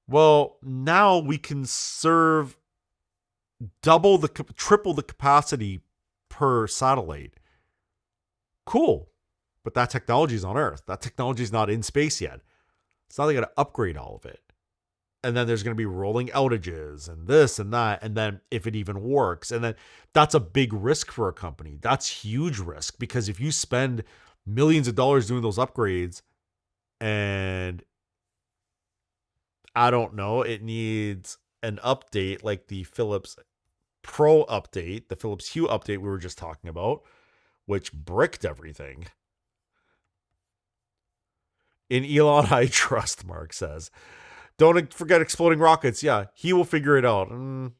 [SPEAKER 1] well, now we can serve triple the capacity per satellite. Cool. But that technology is on Earth. That technology is not in space yet. It's not like they got to upgrade all of it. And then there's going to be rolling outages and this and that. And then if it even works, and then that's a big risk for a company. That's huge risk, because if you spend millions of dollars doing those upgrades and I don't know, it needs an update like the Philips Pro update, the Philips Hue update we were just talking about, which bricked everything. In Elon, I trust, Mark says. Don't forget exploding rockets. Yeah, he will figure it out. I'm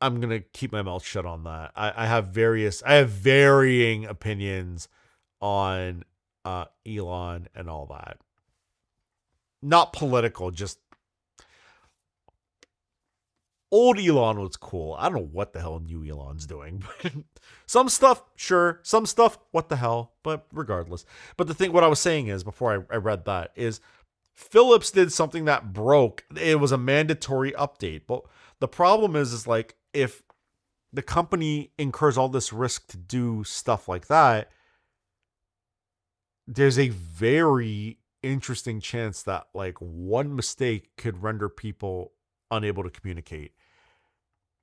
[SPEAKER 1] going to keep my mouth shut on that. I have varying opinions on Elon and all that. Not political, just old Elon was cool. I don't know what the hell new Elon's doing. But some stuff, sure. Some stuff, what the hell? But regardless. But the thing, what I was saying is, before I read that, is Philips did something that broke. It was a mandatory update. But the problem is like, if the company incurs all this risk to do stuff like that, there's a very interesting chance that like one mistake could render people unable to communicate.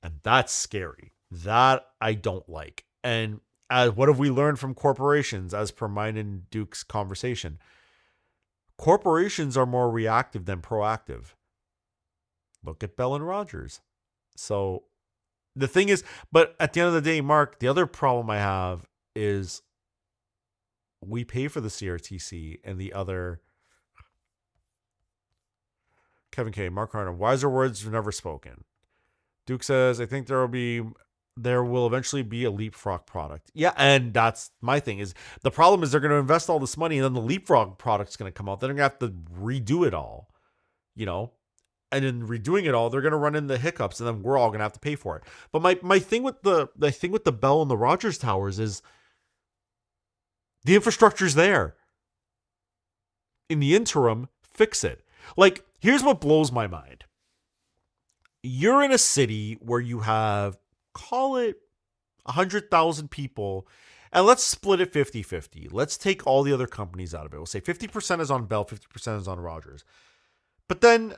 [SPEAKER 1] And that's scary. That I don't like. And what have we learned from corporations, as per mine and Duke's conversation? Corporations are more reactive than proactive. Look at Bell and Rogers. So the thing is, but at the end of the day, Mark, the other problem I have is we pay for the CRTC and the other. Kevin K. Mark Harner, wiser words were never spoken. Duke says, I think there will eventually be a Leapfrog product. Yeah, and that's my thing is, the problem is they're going to invest all this money and then the Leapfrog product's going to come out. Then they're going to have to redo it all, and in redoing it all, they're going to run into hiccups and then we're all going to have to pay for it. But my thing with the Bell and the Rogers towers is the infrastructure's there. In the interim, fix it. Like, here's what blows my mind. You're in a city where you have, call it 100,000 people, and let's split it 50-50. Let's take all the other companies out of it. We'll say 50% is on Bell, 50% is on Rogers. But then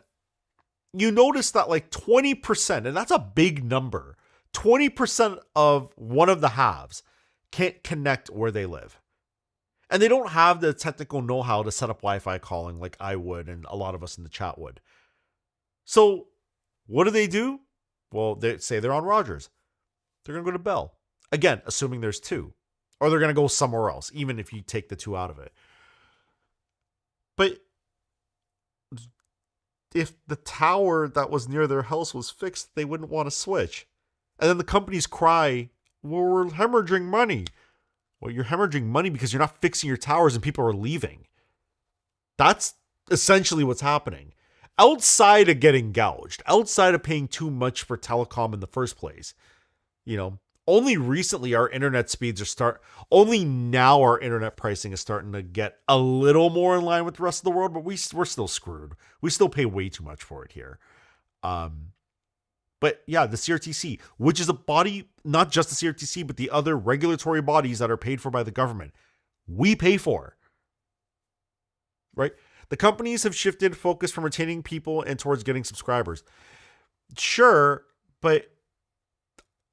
[SPEAKER 1] you notice that like 20%, and that's a big number, 20% of one of the halves can't connect where they live. And they don't have the technical know-how to set up Wi-Fi calling like I would and a lot of us in the chat would. So what do? Well, they say they're on Rogers. They're going to go to Bell. Again, assuming there's 2. Or they're going to go somewhere else, even if you take the 2 out of it. But if the tower that was near their house was fixed, they wouldn't want to switch. And then the companies cry, well, we're hemorrhaging money. Well, you're hemorrhaging money because you're not fixing your towers and people are leaving. That's essentially what's happening. Outside of getting gouged, outside of paying too much for telecom in the first place, only recently our internet speeds only now our internet pricing is starting to get a little more in line with the rest of the world, but we're still screwed. We still pay way too much for it here. But yeah, the CRTC, which is a body, not just the CRTC, but the other regulatory bodies that are paid for by the government, we pay for. Right? The companies have shifted focus from retaining people and towards getting subscribers. Sure, but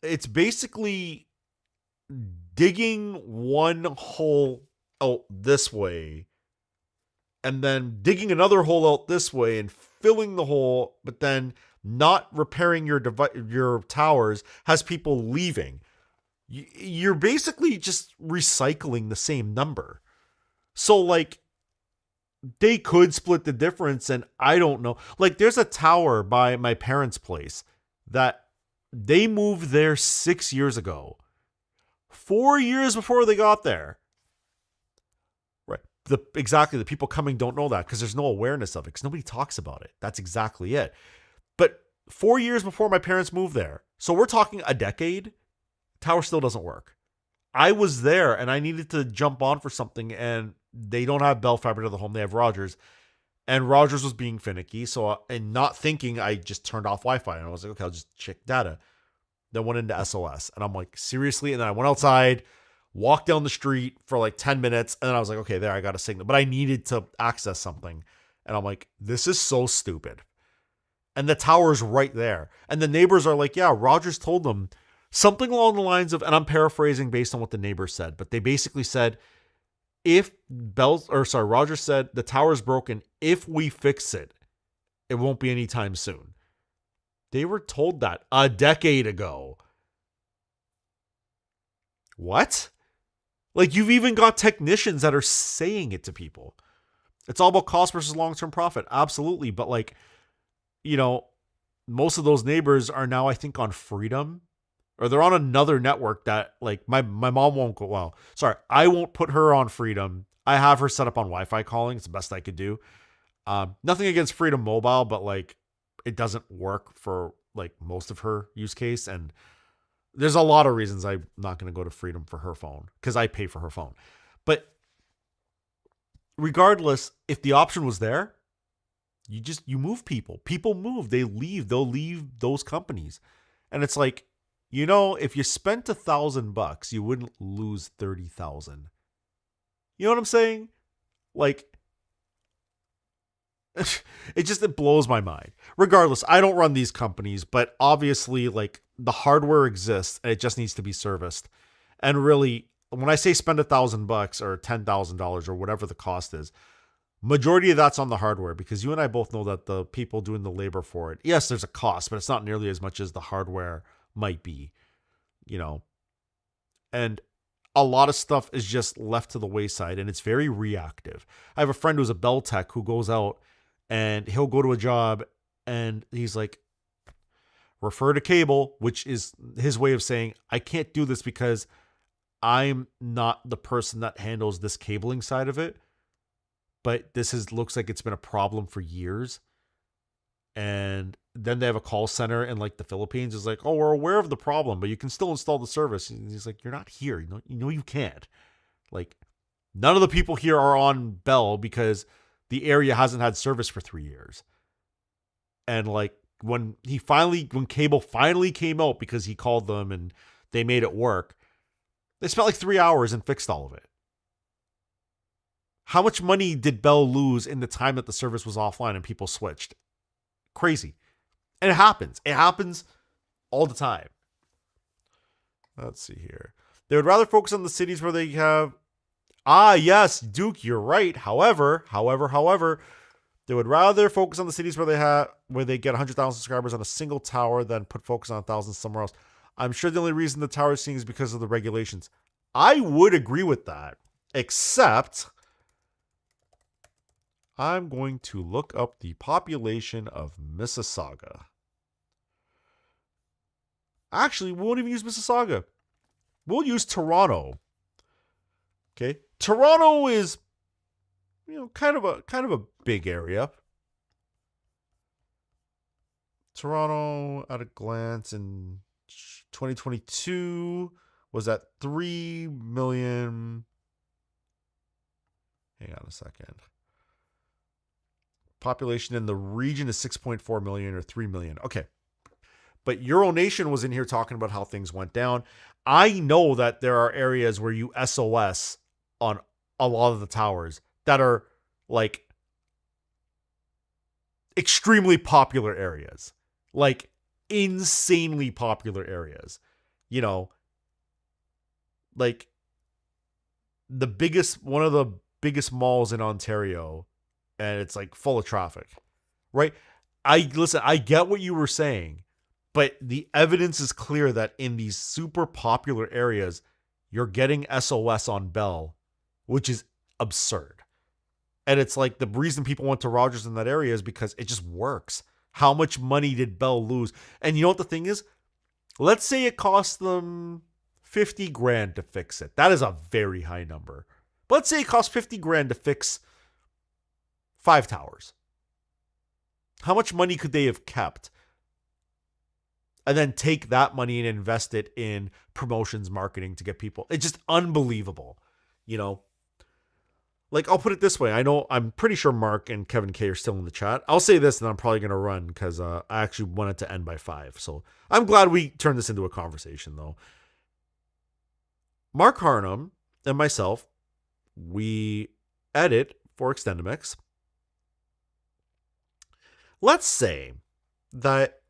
[SPEAKER 1] it's basically digging one hole out this way and then digging another hole out this way and filling the hole, but then not repairing your towers has people leaving. You're basically just recycling the same number. So like they could split the difference, and I don't know. Like there's a tower by my parents' place that they moved there 6 years ago. 4 years before they got there. Right. The people coming don't know that because there's no awareness of it because nobody talks about it. That's exactly it. But 4 years before my parents moved there, so we're talking a decade, tower still doesn't work. I was there and I needed to jump on for something, and they don't have Bell Fiber to the home. They have Rogers. And Rogers was being finicky. So, and not thinking, I just turned off Wi-Fi. And I was like, okay, I'll just check data. Then went into SOS. And I'm like, seriously? And then I went outside, walked down the street for like 10 minutes. And then I was like, okay, there, I got a signal. But I needed to access something. And I'm like, this is so stupid. And the tower's right there. And the neighbors are like, yeah, Rogers told them something along the lines of, and I'm paraphrasing based on what the neighbors said, but they basically said, if Rogers said the tower's broken, if we fix it, it won't be anytime soon. They were told that a decade ago. What? Like you've even got technicians that are saying it to people. It's all about cost versus long-term profit. Absolutely. But like, you know, most of those neighbors are now, I think, on Freedom. Or they're on another network that, like, my mom won't go, well, sorry, I won't put her on Freedom. I have her set up on Wi-Fi calling. It's the best I could do. Nothing against Freedom Mobile, but, like, it doesn't work for, like, most of her use case. And there's a lot of reasons I'm not going to go to Freedom for her phone, because I pay for her phone. But regardless, if the option was there, you move people. People move. They leave. They'll leave those companies. And it's like, you know, if you spent $1,000, you wouldn't lose 30,000. You know what I'm saying? Like, it blows my mind. Regardless, I don't run these companies, but obviously, like, the hardware exists and it just needs to be serviced. And really, when I say spend $1,000 or $10,000 or whatever the cost is, majority of that's on the hardware, because you and I both know that the people doing the labor for it, yes, there's a cost, but it's not nearly as much as the hardware might be, you know. And a lot of stuff is just left to the wayside, and it's very reactive. I have a friend who's a Bell tech who goes out and he'll go to a job and he's like, refer to cable, which is his way of saying, I can't do this because I'm not the person that handles this cabling side of it. But looks like it's been a problem for years. And then they have a call center in like the Philippines. It's like, oh, we're aware of the problem, but you can still install the service. And he's like, you're not here. You know you can't. Like, none of the people here are on Bell because the area hasn't had service for 3 years. And like when cable finally came out, because he called them and they made it work, they spent like 3 hours and fixed all of it. How much money did Bell lose in the time that the service was offline and people switched? Crazy. And it happens. It happens all the time. Let's see here. They would rather focus on the cities where they have... yes, Duke, you're right. However, they would rather focus on the cities where they get 100,000 subscribers on a single tower than put focus on 1,000 somewhere else. I'm sure the only reason the tower is seeing is because of the regulations. I would agree with that, except I'm going to look up the population of Mississauga. Actually, we won't even use Mississauga. We'll use Toronto. Okay, Toronto is, kind of a big area. Toronto, at a glance, in 2022 was at 3 million. Hang on a second. Population in the region is 6.4 million or 3 million. Okay. But Euronation was in here talking about how things went down. I know that there are areas where you SOS on a lot of the towers that are like extremely popular areas. Like insanely popular areas. Like one of the biggest malls in Ontario and it's like full of traffic, right? I get what you were saying, but the evidence is clear that in these super popular areas, you're getting SOS on Bell, which is absurd. And it's like the reason people went to Rogers in that area is because it just works. How much money did Bell lose? And you know what the thing is? Let's say it cost them 50 grand to fix it. That is a very high number. But let's say it cost 50 grand to fix 5 towers. How much money could they have kept? And then take that money and invest it in promotions, marketing to get people. It's just unbelievable, you know? Like, I'll put it this way. I'm pretty sure Mark and Kevin K are still in the chat. I'll say this and I'm probably going to run because I actually wanted to end by 5. So I'm glad we turned this into a conversation, though. Mark Harnum and myself, we edit for Extendamix. Let's say that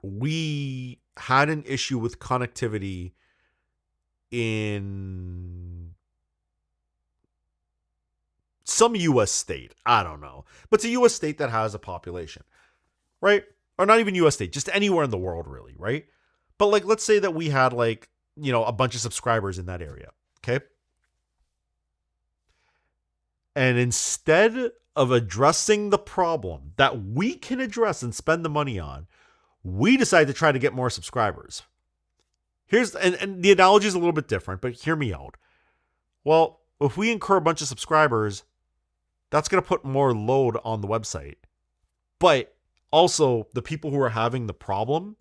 [SPEAKER 1] we had an issue with connectivity in some U.S. state. I don't know. But it's a U.S. state that has a population, right? Or not even U.S. state, just anywhere in the world, really, right? But like, let's say that we had like, you know, a bunch of subscribers in that area, okay? And instead of addressing the problem that we can address and spend the money on, we decide to try to get more subscribers. And the analogy is a little bit different, but hear me out. Well, if we incur a bunch of subscribers, that's going to put more load on the website. But also, the people who are having the problem,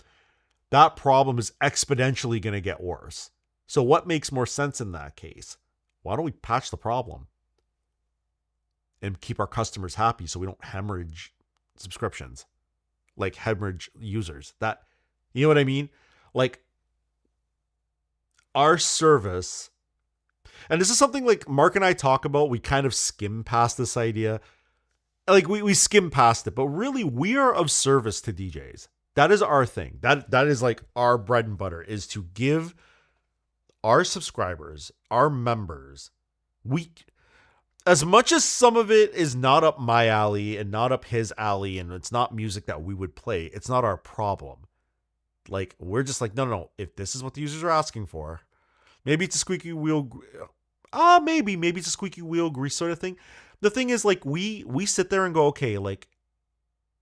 [SPEAKER 1] that problem is exponentially going to get worse. So what makes more sense in that case? Why don't we patch the problem and keep our customers happy so we don't hemorrhage subscriptions, like hemorrhage users? That, you know what I mean? Like, our service, and this is something like Mark and I talk about, we kind of skim past this idea. Like, we skim past it, but really we are of service to DJs. That is our thing. That is like our bread and butter, is to give our subscribers, our members, as much as some of it is not up my alley and not up his alley, and it's not music that we would play, it's not our problem. Like, we're just like, no. If this is what the users are asking for, maybe it's a squeaky wheel. Maybe it's a squeaky wheel grease sort of thing. The thing is, like, we sit there and go, okay, like,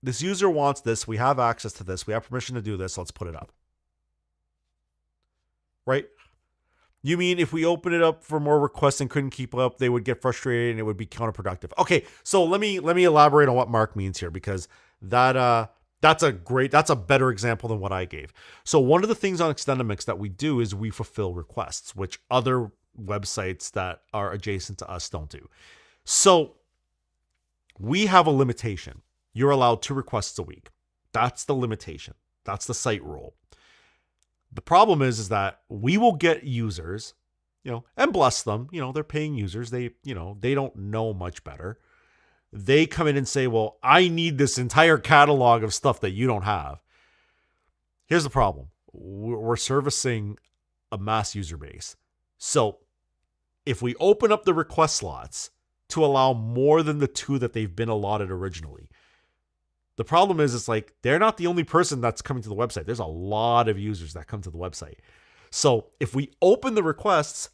[SPEAKER 1] this user wants this. We have access to this. We have permission to do this. Let's put it up. Right? You mean if we open it up for more requests and couldn't keep up, they would get frustrated and it would be counterproductive. Okay, so let me elaborate on what Mark means here, because that's a better example than what I gave. So one of the things on Extendamix that we do is we fulfill requests, which other websites that are adjacent to us don't do. So we have a limitation. You're allowed 2 requests a week. That's the limitation. That's the site rule. The problem is that we will get users, you know, and bless them, you know, they're paying users. They don't know much better. They come in and say, well, I need this entire catalog of stuff that you don't have. Here's the problem. We're servicing a mass user base. So if we open up the request slots to allow more than the 2 that they've been allotted originally, the problem is, it's like, they're not the only person that's coming to the website. There's a lot of users that come to the website. So if we open the requests,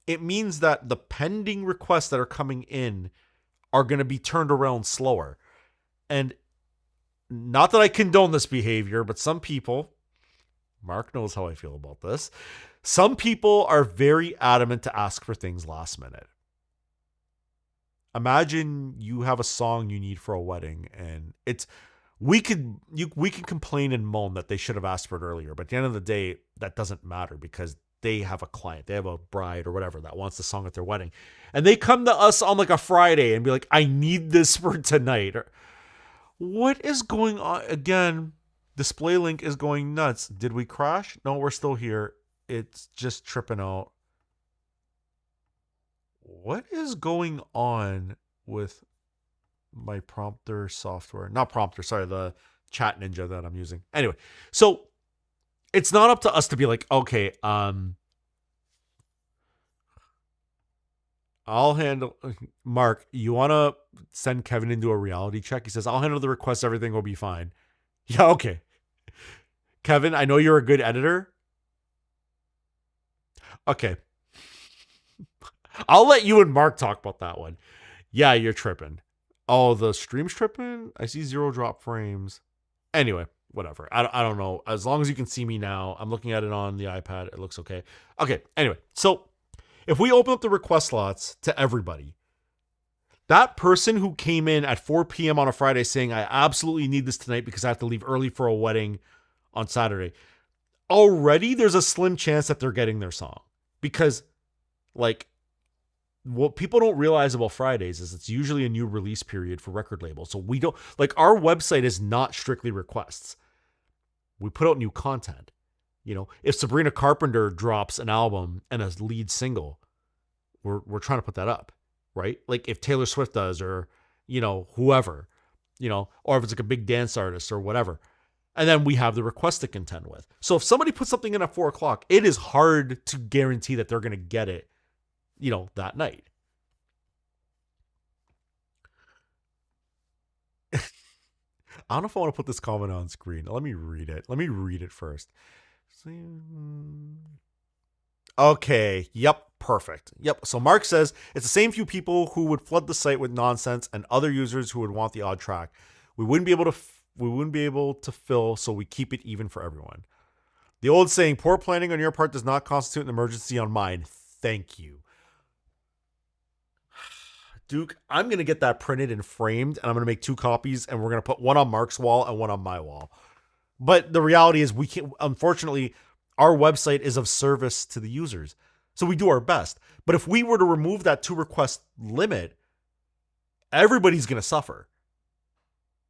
[SPEAKER 1] it means that the pending requests that are coming in are going to be turned around slower. And not that I condone this behavior, but some people, Mark knows how I feel about this, some people are very adamant to ask for things last minute. Imagine you have a song you need for a wedding, and we can complain and moan that they should have asked for it earlier, but at the end of the day, that doesn't matter, because they have a client, they have a bride or whatever that wants the song at their wedding, and they come to us on like a Friday and be like, I need this for tonight. Or, what is going on? Again, display link is going nuts. Did we crash? No, we're still here. It's just tripping out. What is going on with my prompter software? Not prompter, sorry, the chat ninja that I'm using. Anyway, so it's not up to us to be like, okay, I'll handle. Mark, you want to send Kevin into a reality check? He says, I'll handle the request. Everything will be fine. Yeah, okay. Kevin, I know you're a good editor. Okay. I'll let you and Mark talk about that one. Yeah, you're tripping. Oh, the stream's tripping? I see 0 drop frames. Anyway, whatever. I don't know. As long as you can see me now, I'm looking at it on the iPad. It looks okay. Okay, anyway. So if we open up the request slots to everybody, that person who came in at 4 p.m. on a Friday saying, I absolutely need this tonight because I have to leave early for a wedding on Saturday, already there's a slim chance that they're getting their song. Because, like, what people don't realize about Fridays is it's usually a new release period for record labels. So we don't, like, our website is not strictly requests. We put out new content. You know, if Sabrina Carpenter drops an album and a lead single, we're trying to put that up, right? Like if Taylor Swift does, or, you know, whoever, you know, or if it's like a big dance artist or whatever. And then we have the request to contend with. So if somebody puts something in at 4:00, it is hard to guarantee that they're going to get it, you know, that night. I don't know if I want to put this comment on screen. Let me read it. Let me read it first. Okay. Yep. Perfect. Yep. So Mark says it's the same few people who would flood the site with nonsense and other users who would want the odd track. We wouldn't be able to. We wouldn't be able to fill, so we keep it even for everyone. The old saying, "Poor planning on your part does not constitute an emergency on mine." Thank you, Duke. I'm gonna get that printed and framed, and I'm gonna make 2 copies, and we're gonna put one on Mark's wall and one on my wall. But the reality is, we can't. Unfortunately, our website is of service to the users, so we do our best. But if we were to remove that 2 request limit, everybody's gonna suffer,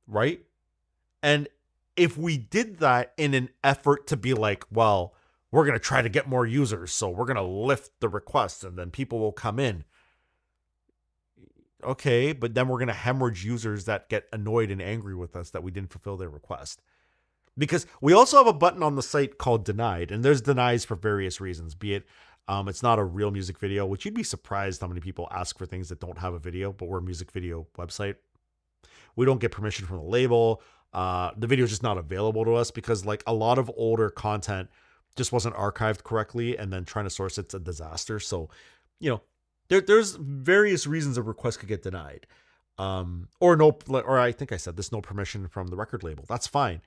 [SPEAKER 1] right? And if we did that in an effort to be like, well, we're going to try to get more users, so we're going to lift the requests and then people will come in. Okay, but then we're going to hemorrhage users that get annoyed and angry with us that we didn't fulfill their request. Because we also have a button on the site called denied, and there's denies for various reasons, be it it's not a real music video, which you'd be surprised how many people ask for things that don't have a video, but we're a music video website. We don't get permission from the label. The video is just not available to us because, like, a lot of older content just wasn't archived correctly, and then trying to source it's a disaster. So, you know, there's various reasons a request could get denied, or no, or I think I said this, no permission from the record label. That's fine.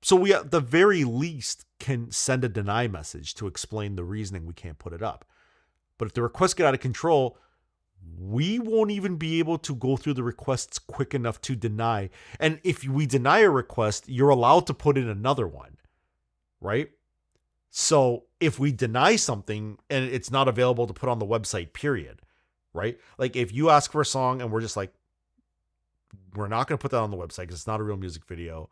[SPEAKER 1] So we at the very least can send a deny message to explain the reasoning we can't put it up. But if the requests get out of control, we won't even be able to go through the requests quick enough to deny. And if we deny a request, you're allowed to put in another one, right? So if we deny something and it's not available to put on the website, period, right? Like if you ask for a song and we're just like, we're not going to put that on the website because it's not a real music video.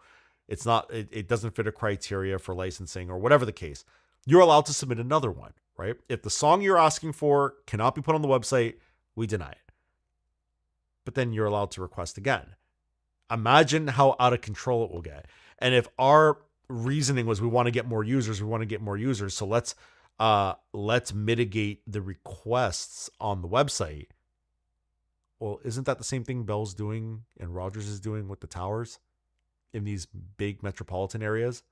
[SPEAKER 1] It's not, it doesn't fit a criteria for licensing or whatever the case. You're allowed to submit another one, right? If the song you're asking for cannot be put on the website, we deny it. But then you're allowed to request again. Imagine how out of control it will get. And if our reasoning was we want to get more users, so let's mitigate the requests on the website. Well, isn't that the same thing Bell's doing and Rogers is doing with the towers in these big metropolitan areas?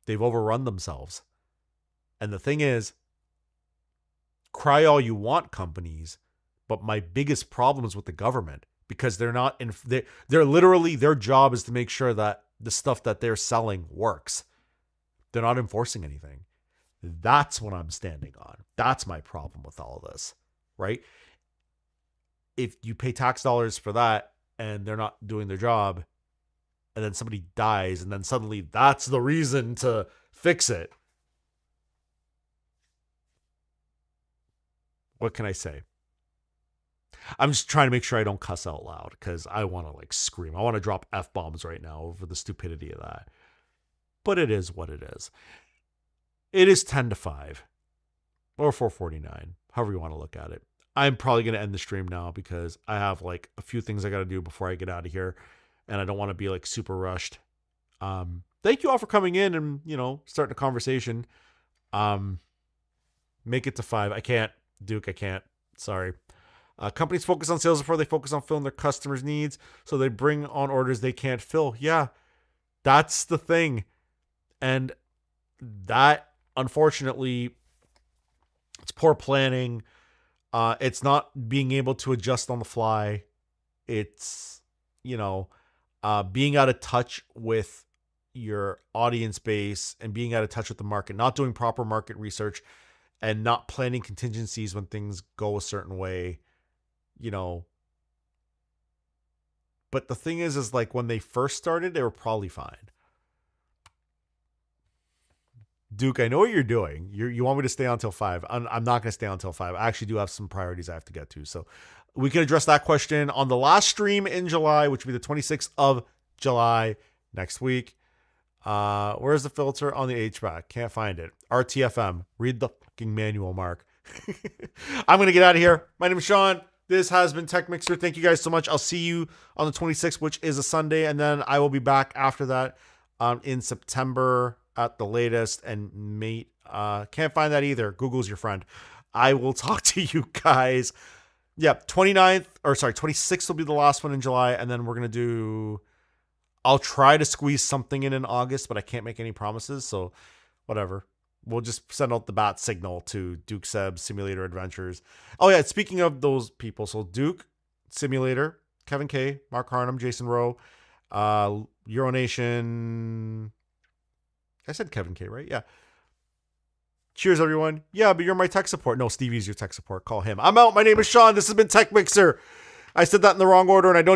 [SPEAKER 1] They've overrun themselves. And the thing is, cry all you want, companies, but my biggest problem is with the government because they're literally, their job is to make sure that the stuff that they're selling works. They're not enforcing anything. That's what I'm standing on. That's my problem with all of this, right? If you pay tax dollars for that and they're not doing their job, and then somebody dies, and then suddenly that's the reason to fix it. What can I say? I'm just trying to make sure I don't cuss out loud because I want to like scream. I want to drop F-bombs right now over the stupidity of that. But it is what it is. It is 10 to 5 or 4:49, however you want to look at it. I'm probably going to end the stream now because I have like a few things I got to do before I get out of here. And I don't want to be like super rushed. Thank you all for coming in and, you know, starting a conversation. Make it to 5. I can't Duke, I can't. Sorry. Companies focus on sales before they focus on filling their customers' needs, so they bring on orders they can't fill. Yeah, that's the thing. And that, unfortunately, it's poor planning. It's not being able to adjust on the fly. It's, being out of touch with your audience base and being out of touch with the market, not doing proper market research and not planning contingencies when things go a certain way, you know. But the thing is like when they first started, they were probably fine. Duke, I know what you're doing. You want me to stay on till 5. I'm not going to stay on till 5. I actually do have some priorities I have to get to. So we can address that question on the last stream in July, which will be the 26th of July next week. Where's the filter on the HVAC? Can't find it. RTFM. Read the fucking manual, Mark. I'm going to get out of here. My name is Sean. This has been Tech Mixer. Thank you guys so much. I'll see you on the 26th, which is a Sunday. And then I will be back after that in September at the latest. And mate, can't find that either. Google's your friend. I will talk to you guys. Yeah, 26th will be the last one in July. And then we're going to do... I'll try to squeeze something in August, but I can't make any promises. So whatever. We'll just send out the bat signal to Duke Seb's Simulator Adventures. Oh yeah, speaking of those people. So Duke, Simulator, Kevin K, Mark Harnum, Jason Rowe, Euronation. I said Kevin K, right? Yeah. Cheers, everyone. Yeah, but you're my tech support. No, Stevie's your tech support. Call him. I'm out. My name is Sean. This has been Tech Mixer. I said that in the wrong order, and I don't even